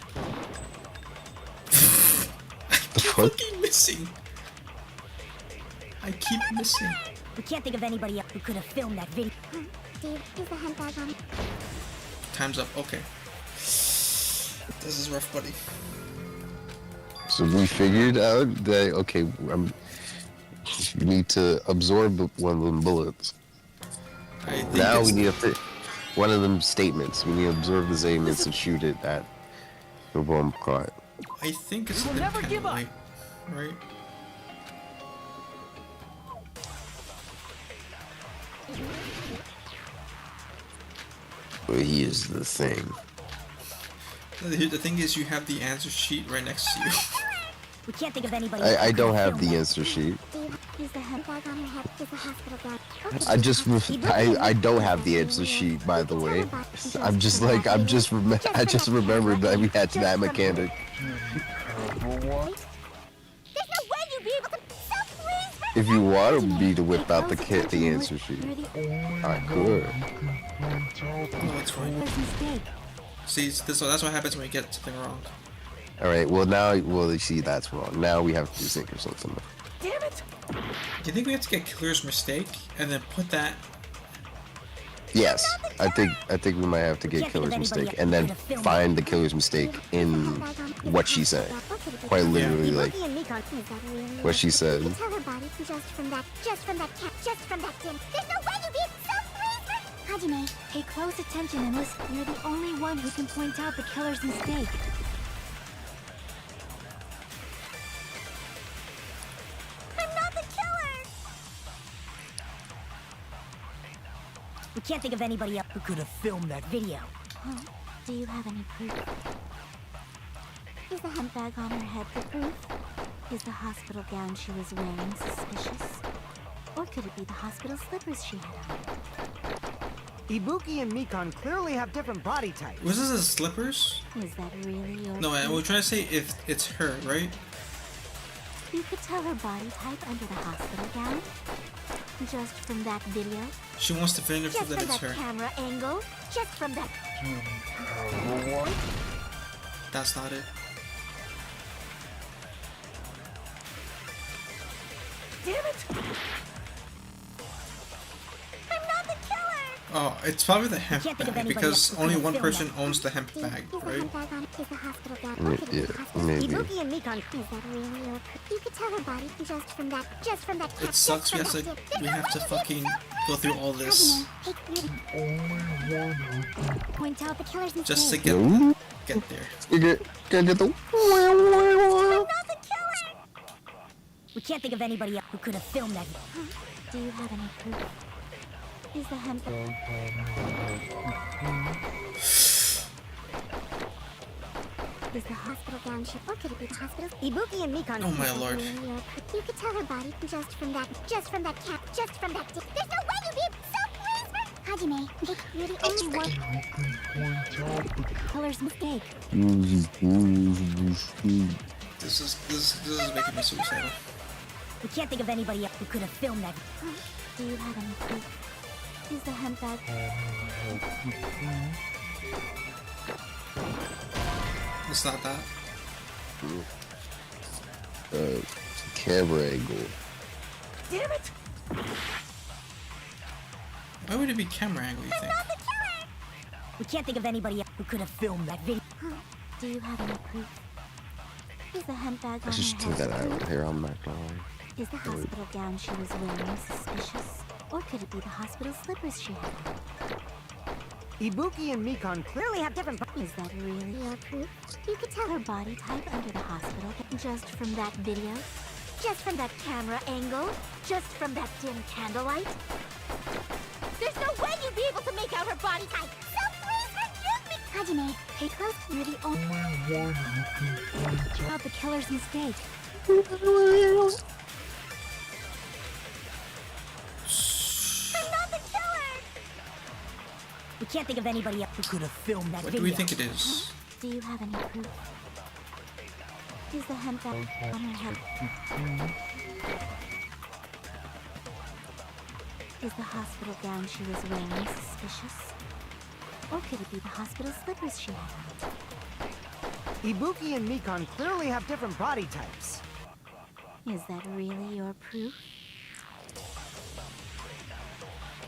I keep fucking missing. I keep missing. We can't think of anybody else who could have filmed that video. Steve, use the handbag on. Time's up. Okay. This is rough, buddy. So we figured out that okay, you need to absorb one of them bullets. Now we need to one of them statements. We need to absorb the statements and shoot it at the bomb caught. I think it's the dim candlelight, right? But here's the thing. The thing is, you have the answer sheet right next to you. We can't think of anybody. I don't have the answer sheet. Use the handbag on her head. Use the hospital bag. I don't have the answer sheet, by the way. I just remembered that we had that mechanic. There's no way you'd be able to. So please. If you want me to whip out the answer sheet, I could. No, it's fine. See, that's what happens when you get something wrong. All right. Well, now, you see, that's wrong. Now we have to think of something. Damn it! Do you think we have to get killer's mistake and then put that? Yes, I think we might have to get killer's mistake and then find the killer's mistake in what she said. Quite literally, like what she said. Tell her body just from that dim. There's no way you'd be so please. Hajime, pay close attention and listen. You're the only one who can point out the killer's mistake. I'm not the killer. We can't think of anybody else who could have filmed that video. Huh? Do you have any proof? Is the handbag on her head the proof? Is the hospital gown she was wearing suspicious? Or could it be the hospital slippers she had on? Ibuki and Mikan clearly have different body types. Was this the slippers? Is that really your No, proof? we're trying to say if it's her, right? You could tell her body type under the hospital gown? Just from that video? She wants to finish Just that from it's that her. camera angle? Just from that... That's not it. Damn it! I'm not the killer. Oh, it's probably the hemp Can't think of bag anybody because else who only could one have person filmed owns the hemp bag, Use the right? handbag on. Is the hospital gown. Yeah, maybe. Ibuki and Mikan. Is that really your proof? You could tell her body just from that. It sucks. We have to fucking go through all this Point out the killer's mistake. just to get there. Get the. I'm not the killer. We can't think of anybody else who could have filmed that. Do you have any proof? Is the hemp... Is the hospital gown she... Or could it be the hospital? Ibuki and Mikan. Oh my lord. You could tell her body just from that There's no way you'd be so please. Hajime, you're the only one. Killer's mistake. This is making me suicidal. We can't think of anybody else who could have filmed that. Do you have any proof? Is the hemp bag... It's not that. Camera angle. Damn it! Why would it be camera angle, you think? We can't think of anybody else who could have filmed that video. Do you have any proof? Is the hemp bag on I just her took head that proof? out here. I'm not gonna lie. Is the hospital gown she was wearing suspicious? Or could it be the hospital slippers she had on? Ibuki and Mikan clearly have different Is that really your proof? You could tell her body type under the hospital just from that video? Just from that camera angle? Just from that dim candlelight? There's no way you'd be able to make out her body type. So please forgive me. Hajime, pay close. You're the only one who can point out the killer's mistake. We can't think of anybody else who could have filmed that What video. do we think it is? Do you have any proof? Is the handbag on her head? Is the hospital gown she was wearing suspicious? Or could it be the hospital slippers she had on? Ibuki and Mikon clearly have different body types. Is that really your proof?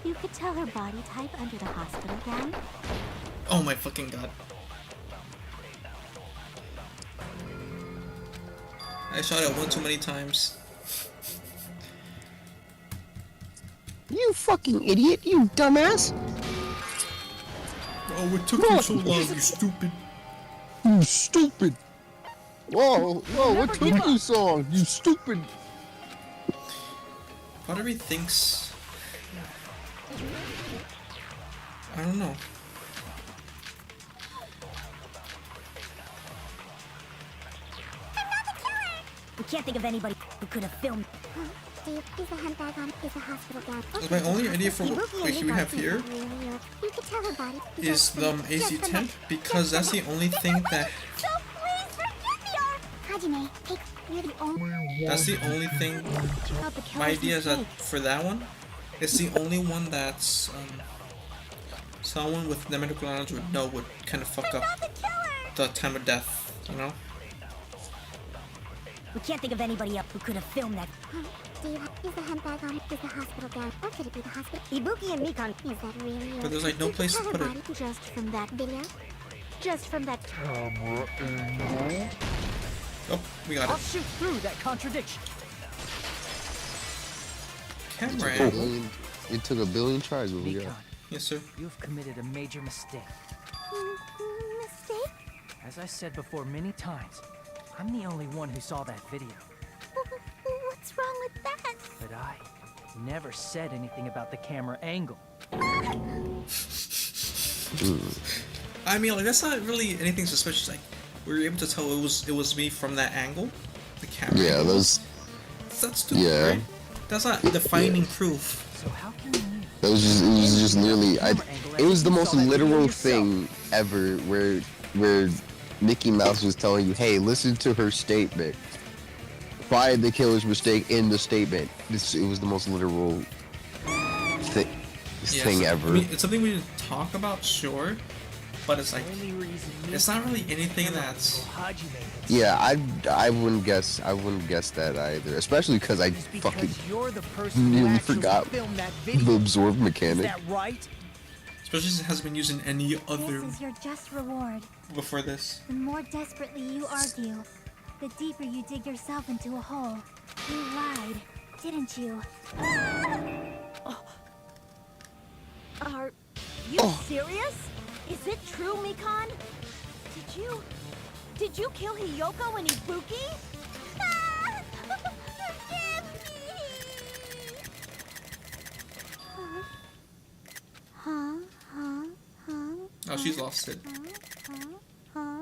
You could tell her body type under the hospital gown? Oh my fucking god. I shot it one too many times. You fucking idiot, you dumbass! Oh, it took you so long, you stupid. You stupid! Whoa, what took you so long? You stupid! Part of me thinks... I don't know. We can't think of anybody who could have filmed. Is the handbag on? Is the hospital gown? My only idea for what we have here You could tell her body. is the AC tent, because that's the only thing that... So please forgive me, Hajime, hey, you're the only. That's the only thing... My idea is that for that one, it's the only one that's... someone with the medical knowledge would know would kind of fuck up the time of death, you know? We can't think of anybody else who could have filmed that. Is the handbag on? Is the hospital gown? Or could it be the hospital? Ibuki and Mikon. Is that really your? But there's like no place to put it. Just from that video? Just from that Camera angle. Oh, we got I'll it. shoot through that contradiction. Camera Oh, angle. it took a billion tries, but we got. Mikon, Yes, sir. you have committed a major mistake. Mistake? As I said before many times, I'm the only one who saw that video. What's wrong with that? But I never said anything about the camera angle. I mean, like, that's not really anything suspicious. Like, we were able to tell it was me from that angle. The camera. Yeah, angle. those. That's stupid, Yeah. right? That's not defining proof. So how can you? It was just literally. It was the most literal thing ever, where Mickey Mouse was telling you, "Hey, listen to her statement. Find the killer's mistake in the statement." It was the most literal thing ever. I mean, it's something we didn't talk about, sure, but it's like it's not really anything that's. Yeah, I wouldn't guess that either, especially because I fucking nearly forgot the absorb mechanic. Is that right? Especially since it hasn't been used in any other This is your just reward. before this. The more desperately you argue, the deeper you dig yourself into a hole. You lied, didn't you? Are you serious? Is it true, Mikon? Did you kill Hiyoko and Ibuki? Forgive me! Huh? Oh, she's lost it. Huh?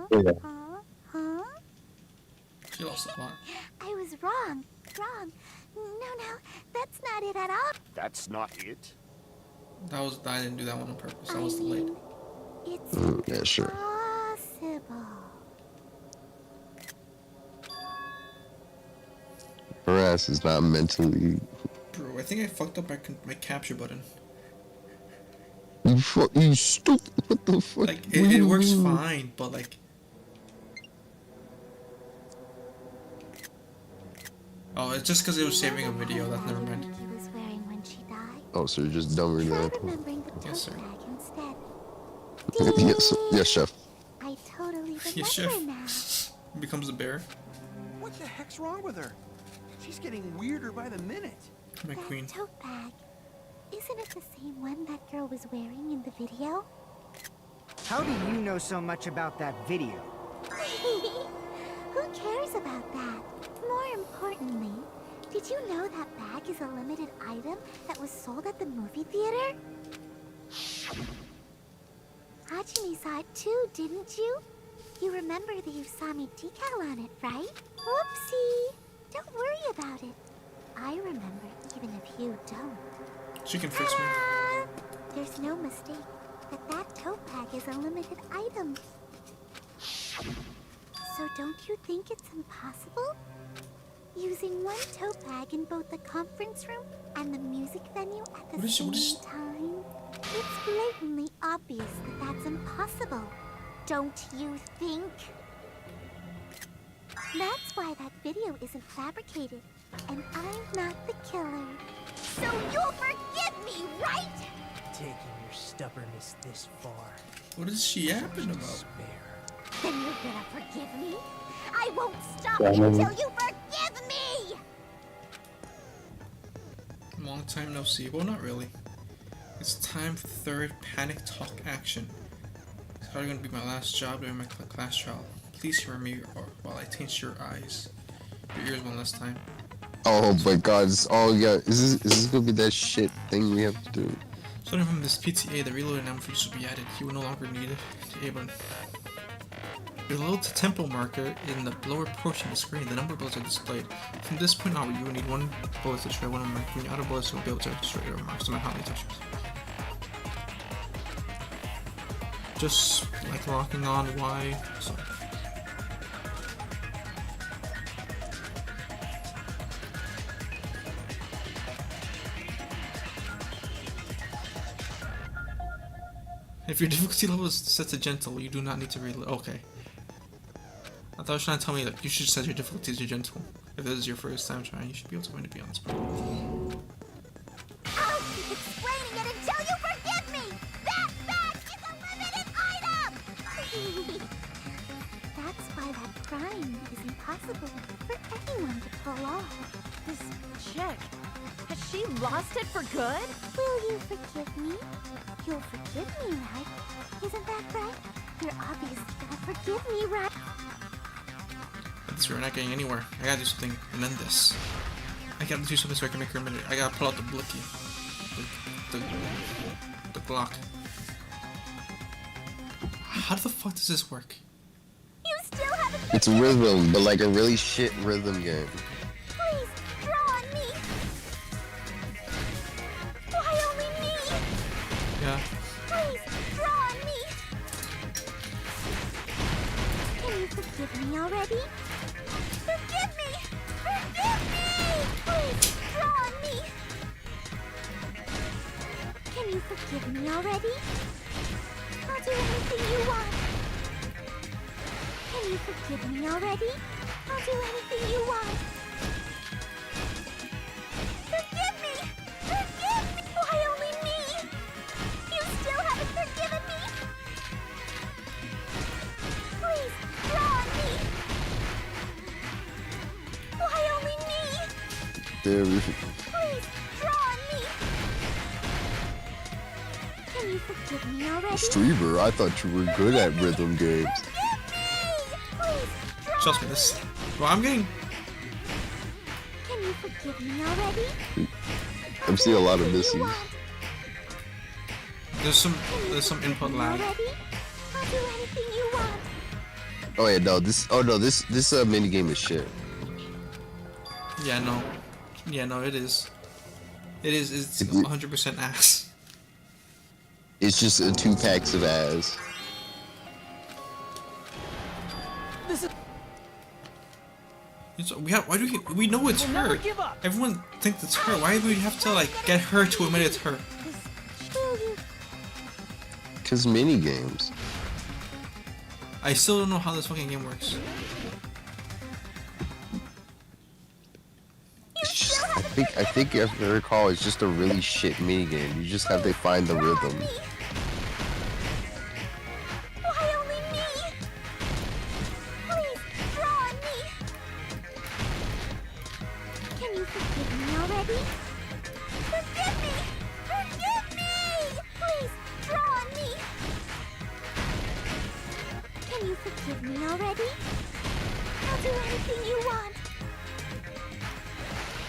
She lost the plot. I was wrong. No, that's not it at all. That's not it. I didn't do that one on purpose. I was delayed. It's Yeah, sure. possible. Her ass is not mentally. Bro, I think I fucked up my capture button. You stupid. What the fuck? Like, it works fine, but like. Oh, it's just because it was saving a video. That's never mind. He was wearing when she died. Oh, so you're just dumber than that. Remembering the Yes, sir. tote bag instead. Yes, chef. I totally remember Yes, chef. now. Becomes a bear. What the heck's wrong with her? She's getting weirder by the minute. My That queen. tote bag. Isn't it the same one that girl was wearing in the video? How do you know so much about that video? Who cares about that? More importantly, did you know that bag is a limited item that was sold at the movie theater? Hajime saw it too, didn't you? You remember the Usami decal on it, right? Whoopsie! about it. I remember even if you don't. She can fix me. There's no mistake that tote bag is a limited item. So don't you think it's impossible? Using one tote bag in both the conference room and the music venue at the same time? It's blatantly obvious that that's impossible. Don't you think? That's why that video isn't fabricated, and I'm not the killer. So you'll forgive me, right? Taking your stubbornness this far. What is she yapping about? Then you're gonna forgive me? I won't stop until you forgive me! Long time no see. Well, not really. It's time for third panic talk action. It's probably gonna be my last job during my class trial. Please hear me or while I taint your eyes. Your ears one last time. Oh my god, oh yeah, is this gonna be that shit thing we have to do? Starting from this PTA, the reloaded ammo features will be added. You will no longer need it to able. Reload the tempo marker in the lower portion of the screen. The number of bullets are displayed. From this point on, you will need one bullet to destroy one mark. When you're out of bullets, you'll be able to destroy your marks no matter how many touches. Just like locking on Y. Sorry. If your difficulty level is set to gentle, you do not need to reload. Okay. I thought you were trying to tell me that you should set your difficulty to gentle. If this is your first time trying, you should be able to win to be on this part. I'll keep explaining it until you forgive me! That bag is a limited item! That's why that crime is impossible for anyone to pull off. This chick, has she lost it for good? Will you forgive me? You'll forgive me, right? Isn't that right? You're obviously gonna forgive me, right? But this we're not getting anywhere. I gotta do something and end this. I gotta do something so I can make her a minute. I gotta pull out the blicky. The Glock. How the fuck does this work? You still haven't. It's rhythm, but like a really shit rhythm game. Please, draw on me. Why only me? Yeah. Please, draw on me. Can you forgive me already? Forgive me! Forgive me! Please, draw on me. Can you forgive me already? I'll do anything you want. Can you forgive me already? I'll do anything you want. Forgive me! Forgive me! Why only me? You still haven't forgiven me? Please, draw on me! Why only me? Please, draw on me! Can you forgive me already? Streamer, I thought you were good at rhythm games. Trust me, this. Well, I'm getting. Can you forgive me already? I'm seeing a lot of misses. There's some input lag. I'll do anything you want. Oh yeah, no, this mini game is shit. Yeah, no. Yeah, no, it is. It is. It's 100% ass. It's just 2 packs of ass. Why do we know it's her? Everyone thinks it's her. Why do we have to like get her to admit it's her? Cause mini games. I still don't know how this fucking game works. I think if I recall, it's just a really shit mini game. You just have to find the rhythm. Why only me? Please, draw on me. Can you forgive me already? Forgive me! Forgive me! Please, draw on me. Can you forgive me already? I'll do anything you want.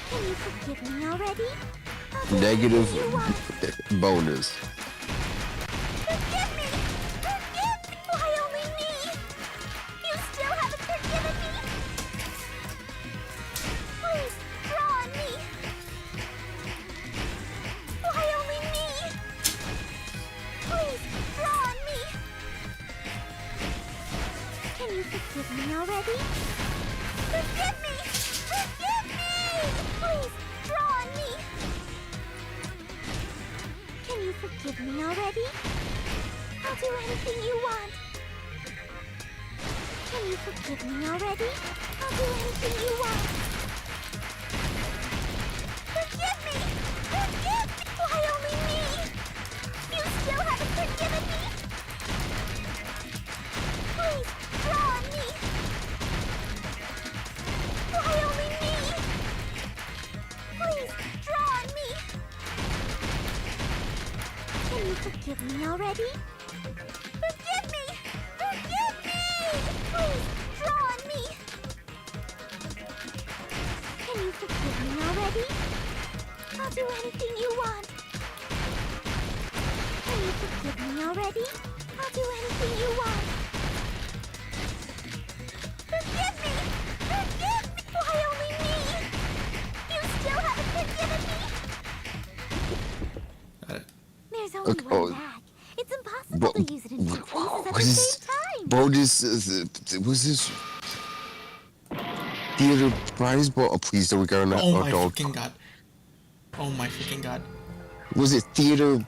Can you forgive me already? I'll do Negative anything you want. bonus. Forgive me! Forgive me! Why only me? You still haven't forgiven me? Please, already? I'll do anything you want. Forgive me! Forgive me! Why only me? You still haven't forgiven me? Please, draw on me! Why only me? Please, draw on me! Can you forgive me already? Forgive me! Forgive me! Please, draw on me! Can you forgive me already? I'll do anything you want. Can you forgive me already? I'll do anything you want. Forgive me! Forgive me! Why only me? You still haven't forgiven me? There's only one bag. It's impossible to use it in two places at the same time. Bonus, was this theater prize? Oh, please don't go on that. Oh my freaking god. Oh my freaking god. Was it theater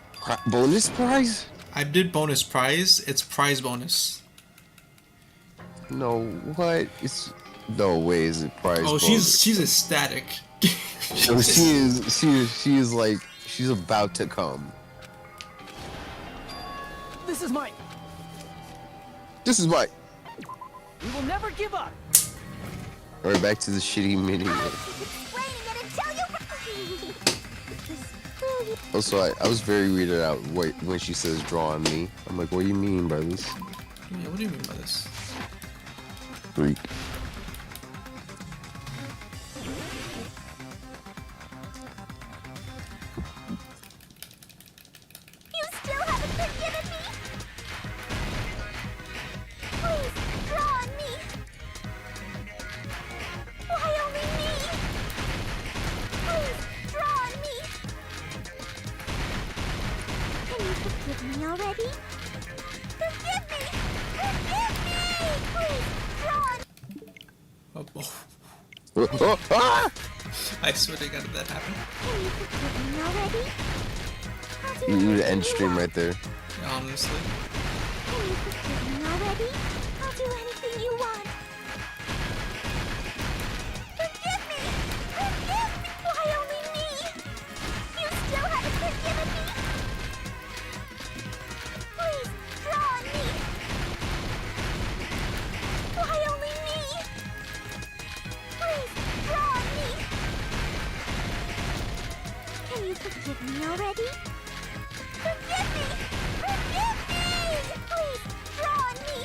bonus prize? I did bonus prize. It's prize bonus. No, what? It's no way. Is it prize? Oh, bonus? she's ecstatic. So she is like she's about to come. This is my. This is my. We will never give up. All right, back to the shitty mini. Also, I was very weirded out when she says draw on me. I'm like, what do you mean by this? Yeah, what do you mean by this? Freak. You still haven't forgiven me? Please, draw on me. Why only me? Please, draw on me. Can you forgive me already? Forgive me! Forgive me! Please, draw on me. Ah! I swear to God, did that happen? Can you forgive me already? I'll do You need an end anything stream you right there. Yeah, honestly. Can you forgive me already? I'll do anything you want. Forgive me! Forgive me! Why only me? You still haven't forgiven me? Please, draw on me! Why only me? Please, draw on me! Can you forgive me already? Forgive me! Forgive me! Please, draw on me!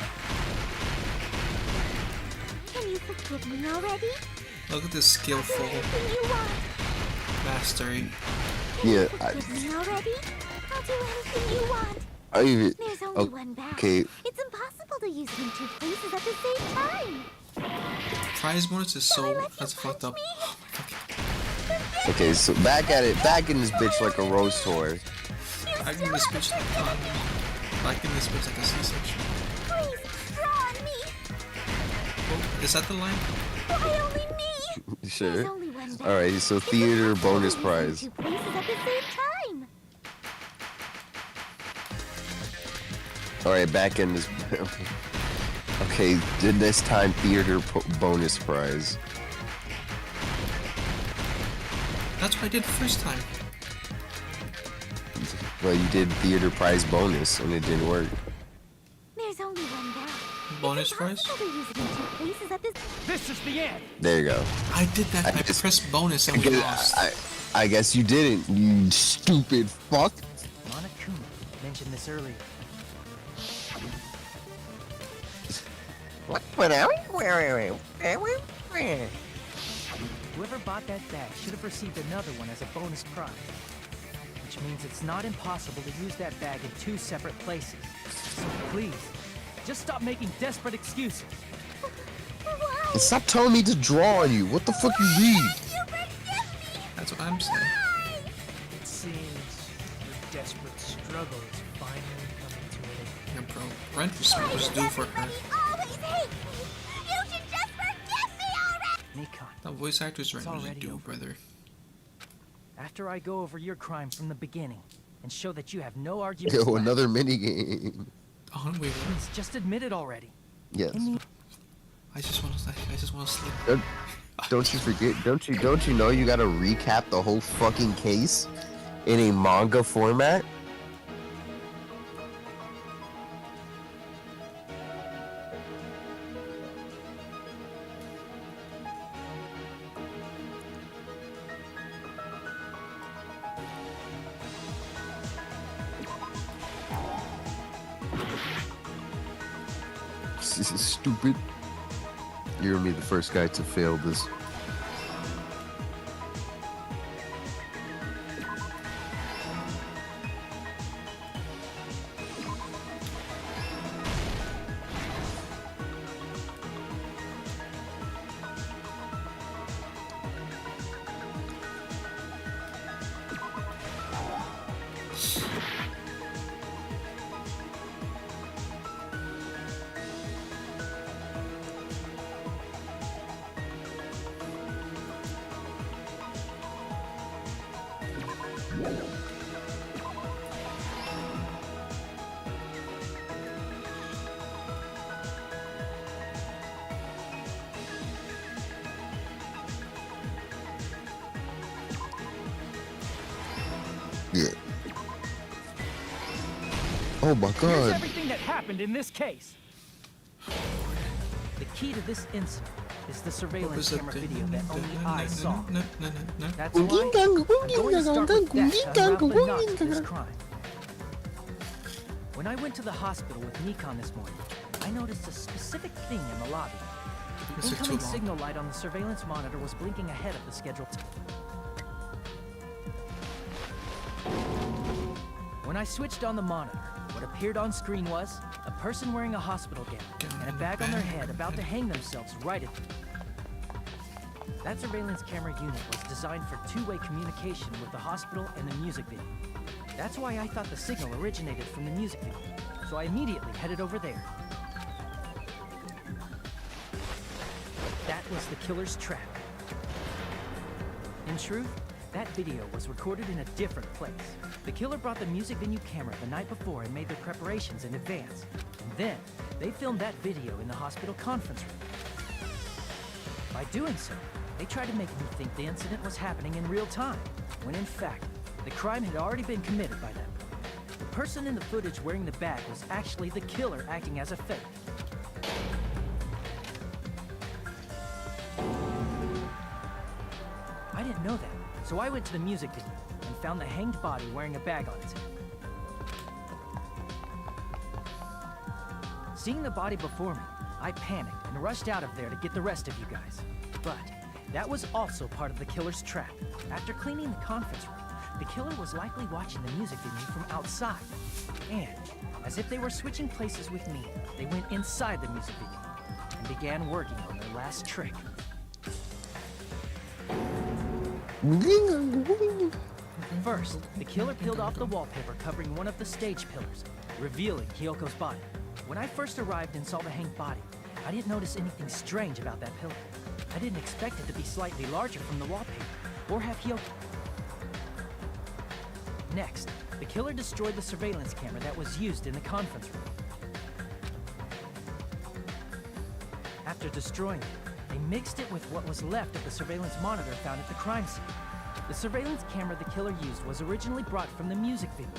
Can you forgive me already? Look at this skillful Anything you want. mastery. Yeah, Forgive me already? I'll do anything you want. I even. There's only one bag. Okay, It's impossible to use it in two places at the same time. Prize bonus is Shall I so let you that's fucked up. touch me? Oh my fucking. okay, so back at it, back in this bitch like a rose tour. Back in this bitch like back in this bitch like a C-section. Please, draw on me. Oh, is that the line? Why only me? Sure. There's only one bag. All right, so It's theater impossible bonus to use it in prize. two places at the same time. All right, back in this. Okay, this time theater bonus prize. That's what I did the first time. Well, you did theater prize bonus and it didn't work. There's only one bag. Bonus prize? Impossible to use it in two places at the This is the end. There you go. I did that. I pressed bonus and we lost. I guess you didn't, you stupid fuck. Monokuma mentioned this earlier. Whoever bought that bag should have received another one as a bonus prize. Which means it's not impossible to use that bag in two separate places. So please, just stop making desperate excuses. And stop telling me to draw on you. What the fuck you read? That's what I'm saying. It seems your desperate struggle is finally coming to an end. Yeah, bro. Rent was due for her. always hate me. You should just forgive me already. Nikon, The voice actor's rent was already due, over. brother. after I go over your crime from the beginning and show that you have no arguments Yo, left, another minigame. Oh, wait, please just admit it already. Yes. In the I just want to I just want to sleep. Don't you forget? Don't you know you gotta recap the whole fucking case in a manga format? This is stupid. You're gonna be the first guy to fail this. Yeah. Oh my Here's god. everything that happened in this case. The key to this incident is the surveillance camera video that only I saw. That's why I'm going to start with that to unravel the knots of this crime. When I went to the hospital with Nikon this morning, I noticed a specific thing in the lobby. The incoming signal light on the surveillance monitor was blinking ahead of the scheduled time. When I switched on the monitor, what appeared on screen was a person wearing a hospital gown and a bag on their head about to hang themselves right at That surveillance camera unit was designed for two-way communication with the hospital and the music video. That's why I thought the signal originated from the music video, so I immediately headed over there. That was the killer's trap. In truth, that video was recorded in a different place. The killer brought the music venue camera the night before and made their preparations in advance. And then, they filmed that video in the hospital conference room. By doing so, they tried to make me think the incident was happening in real time, when in fact, the crime had already been committed by that point. The person in the footage wearing the bag was actually the killer acting as a fake. I didn't know that. So I went to the music venue and found the hanged body wearing a bag on its head. Seeing the body before me, I panicked and rushed out of there to get the rest of you guys. But that was also part of the killer's trap. After cleaning the conference room, the killer was likely watching the music venue from outside. And, as if they were switching places with me, they went inside the music venue and began working on their last trick. First, the killer peeled off the wallpaper covering one of the stage pillars, revealing Hyoko's body. When I first arrived and saw the hanged body, I didn't notice anything strange about that pillar. I didn't expect it to be slightly larger from the wallpaper, or have Hyoko. Next, the killer destroyed the surveillance camera that was used in the conference room. After destroying it, they mixed it with what was left of the surveillance monitor found at the crime scene. The surveillance camera the killer used was originally brought from the music venue.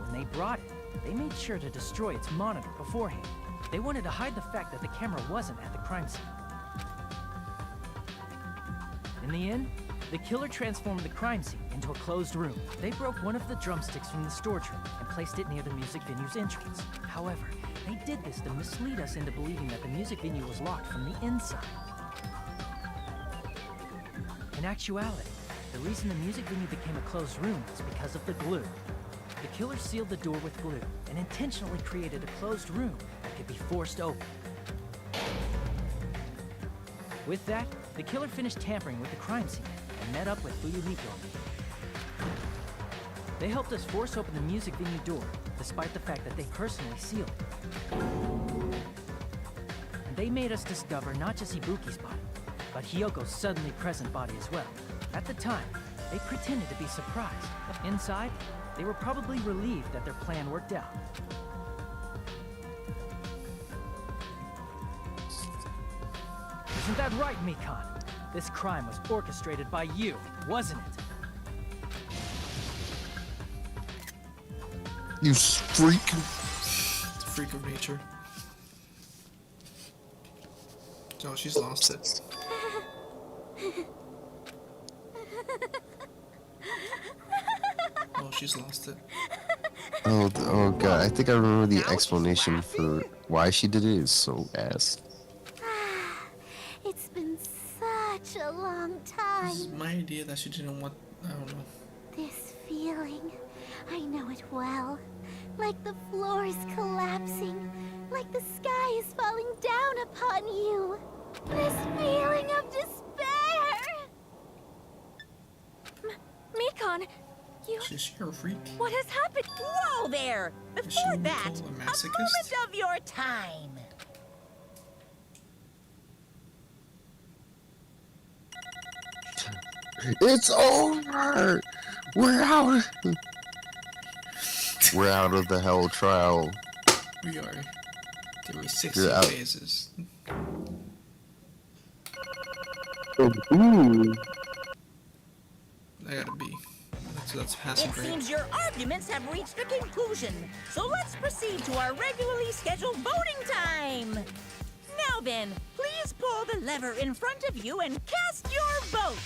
When they brought it, they made sure to destroy its monitor beforehand. They wanted to hide the fact that the camera wasn't at the crime scene. In the end, the killer transformed the crime scene into a closed room. They broke one of the drumsticks from the storage room and placed it near the music venue's entrance. However, they did this to mislead us into believing that the music venue was locked from the inside. In actuality, the reason the music venue became a closed room was because of the glue. The killer sealed the door with glue and intentionally created a closed room that could be forced open. With that, the killer finished tampering with the crime scene and met up with Fuyumiko and me. They helped us force open the music venue door, despite the fact that they personally sealed it. And they made us discover not just Ibuki's body, but Hyoko's suddenly present body as well. At the time, they pretended to be surprised. Inside, they were probably relieved that their plan worked out. The Isn't that right, Mikon? This crime was orchestrated by you, wasn't it? You freak. It's a freak of nature. Oh, she's lost it. Oh, she's lost it. Oh god, I think I remember the explanation for why she did it is so ass. It's been such a long time. This is my idea that she didn't want. I don't know. This feeling, I know it well. Like the floor is collapsing, like the sky is falling down upon you. This feeling of despair. Mikon, you... Is she a freak? What has happened? Whoa there! Is she Before what we that, call a a masochist? moment of your time. It's over! We're out! We're out of the hell trial. We are. There were 60 You're out. phases. Ooh. I gotta be. That's passing It grade. seems your arguments have reached a conclusion, so let's proceed to our regularly scheduled voting time. Now then, please pull the lever in front of you and cast your vote.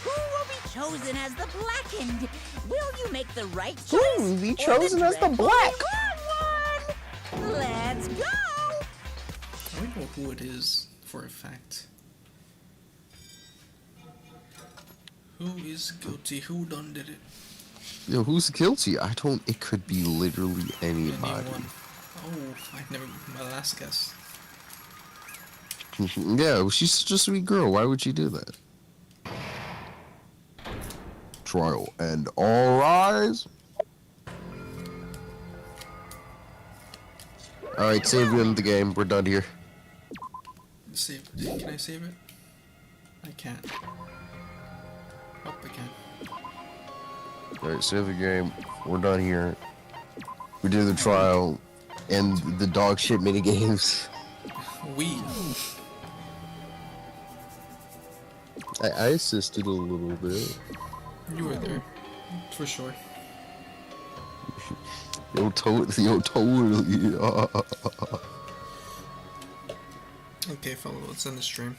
Who will be chosen as the blackened? Will you make the right choice? Who will be or chosen as the dreadfully black? wrong one? Let's go! I don't know who it is for a fact. Who is guilty? Who done did it? Yo, who's guilty? I don't. It could be literally anybody. Anyone. Oh, I never. My last guess. Yeah, well, she's such a sweet girl. Why would she do that? Trial and all rise. All right, save you in the game. We're done here. Save it. Can I save it? I can't. Oh, I can. All right, save the game. We're done here. We did the trial and the dog shit mini games. We. I assisted a little bit. You were there. For sure. Yo, totally. Okay, fellow, let's end the stream.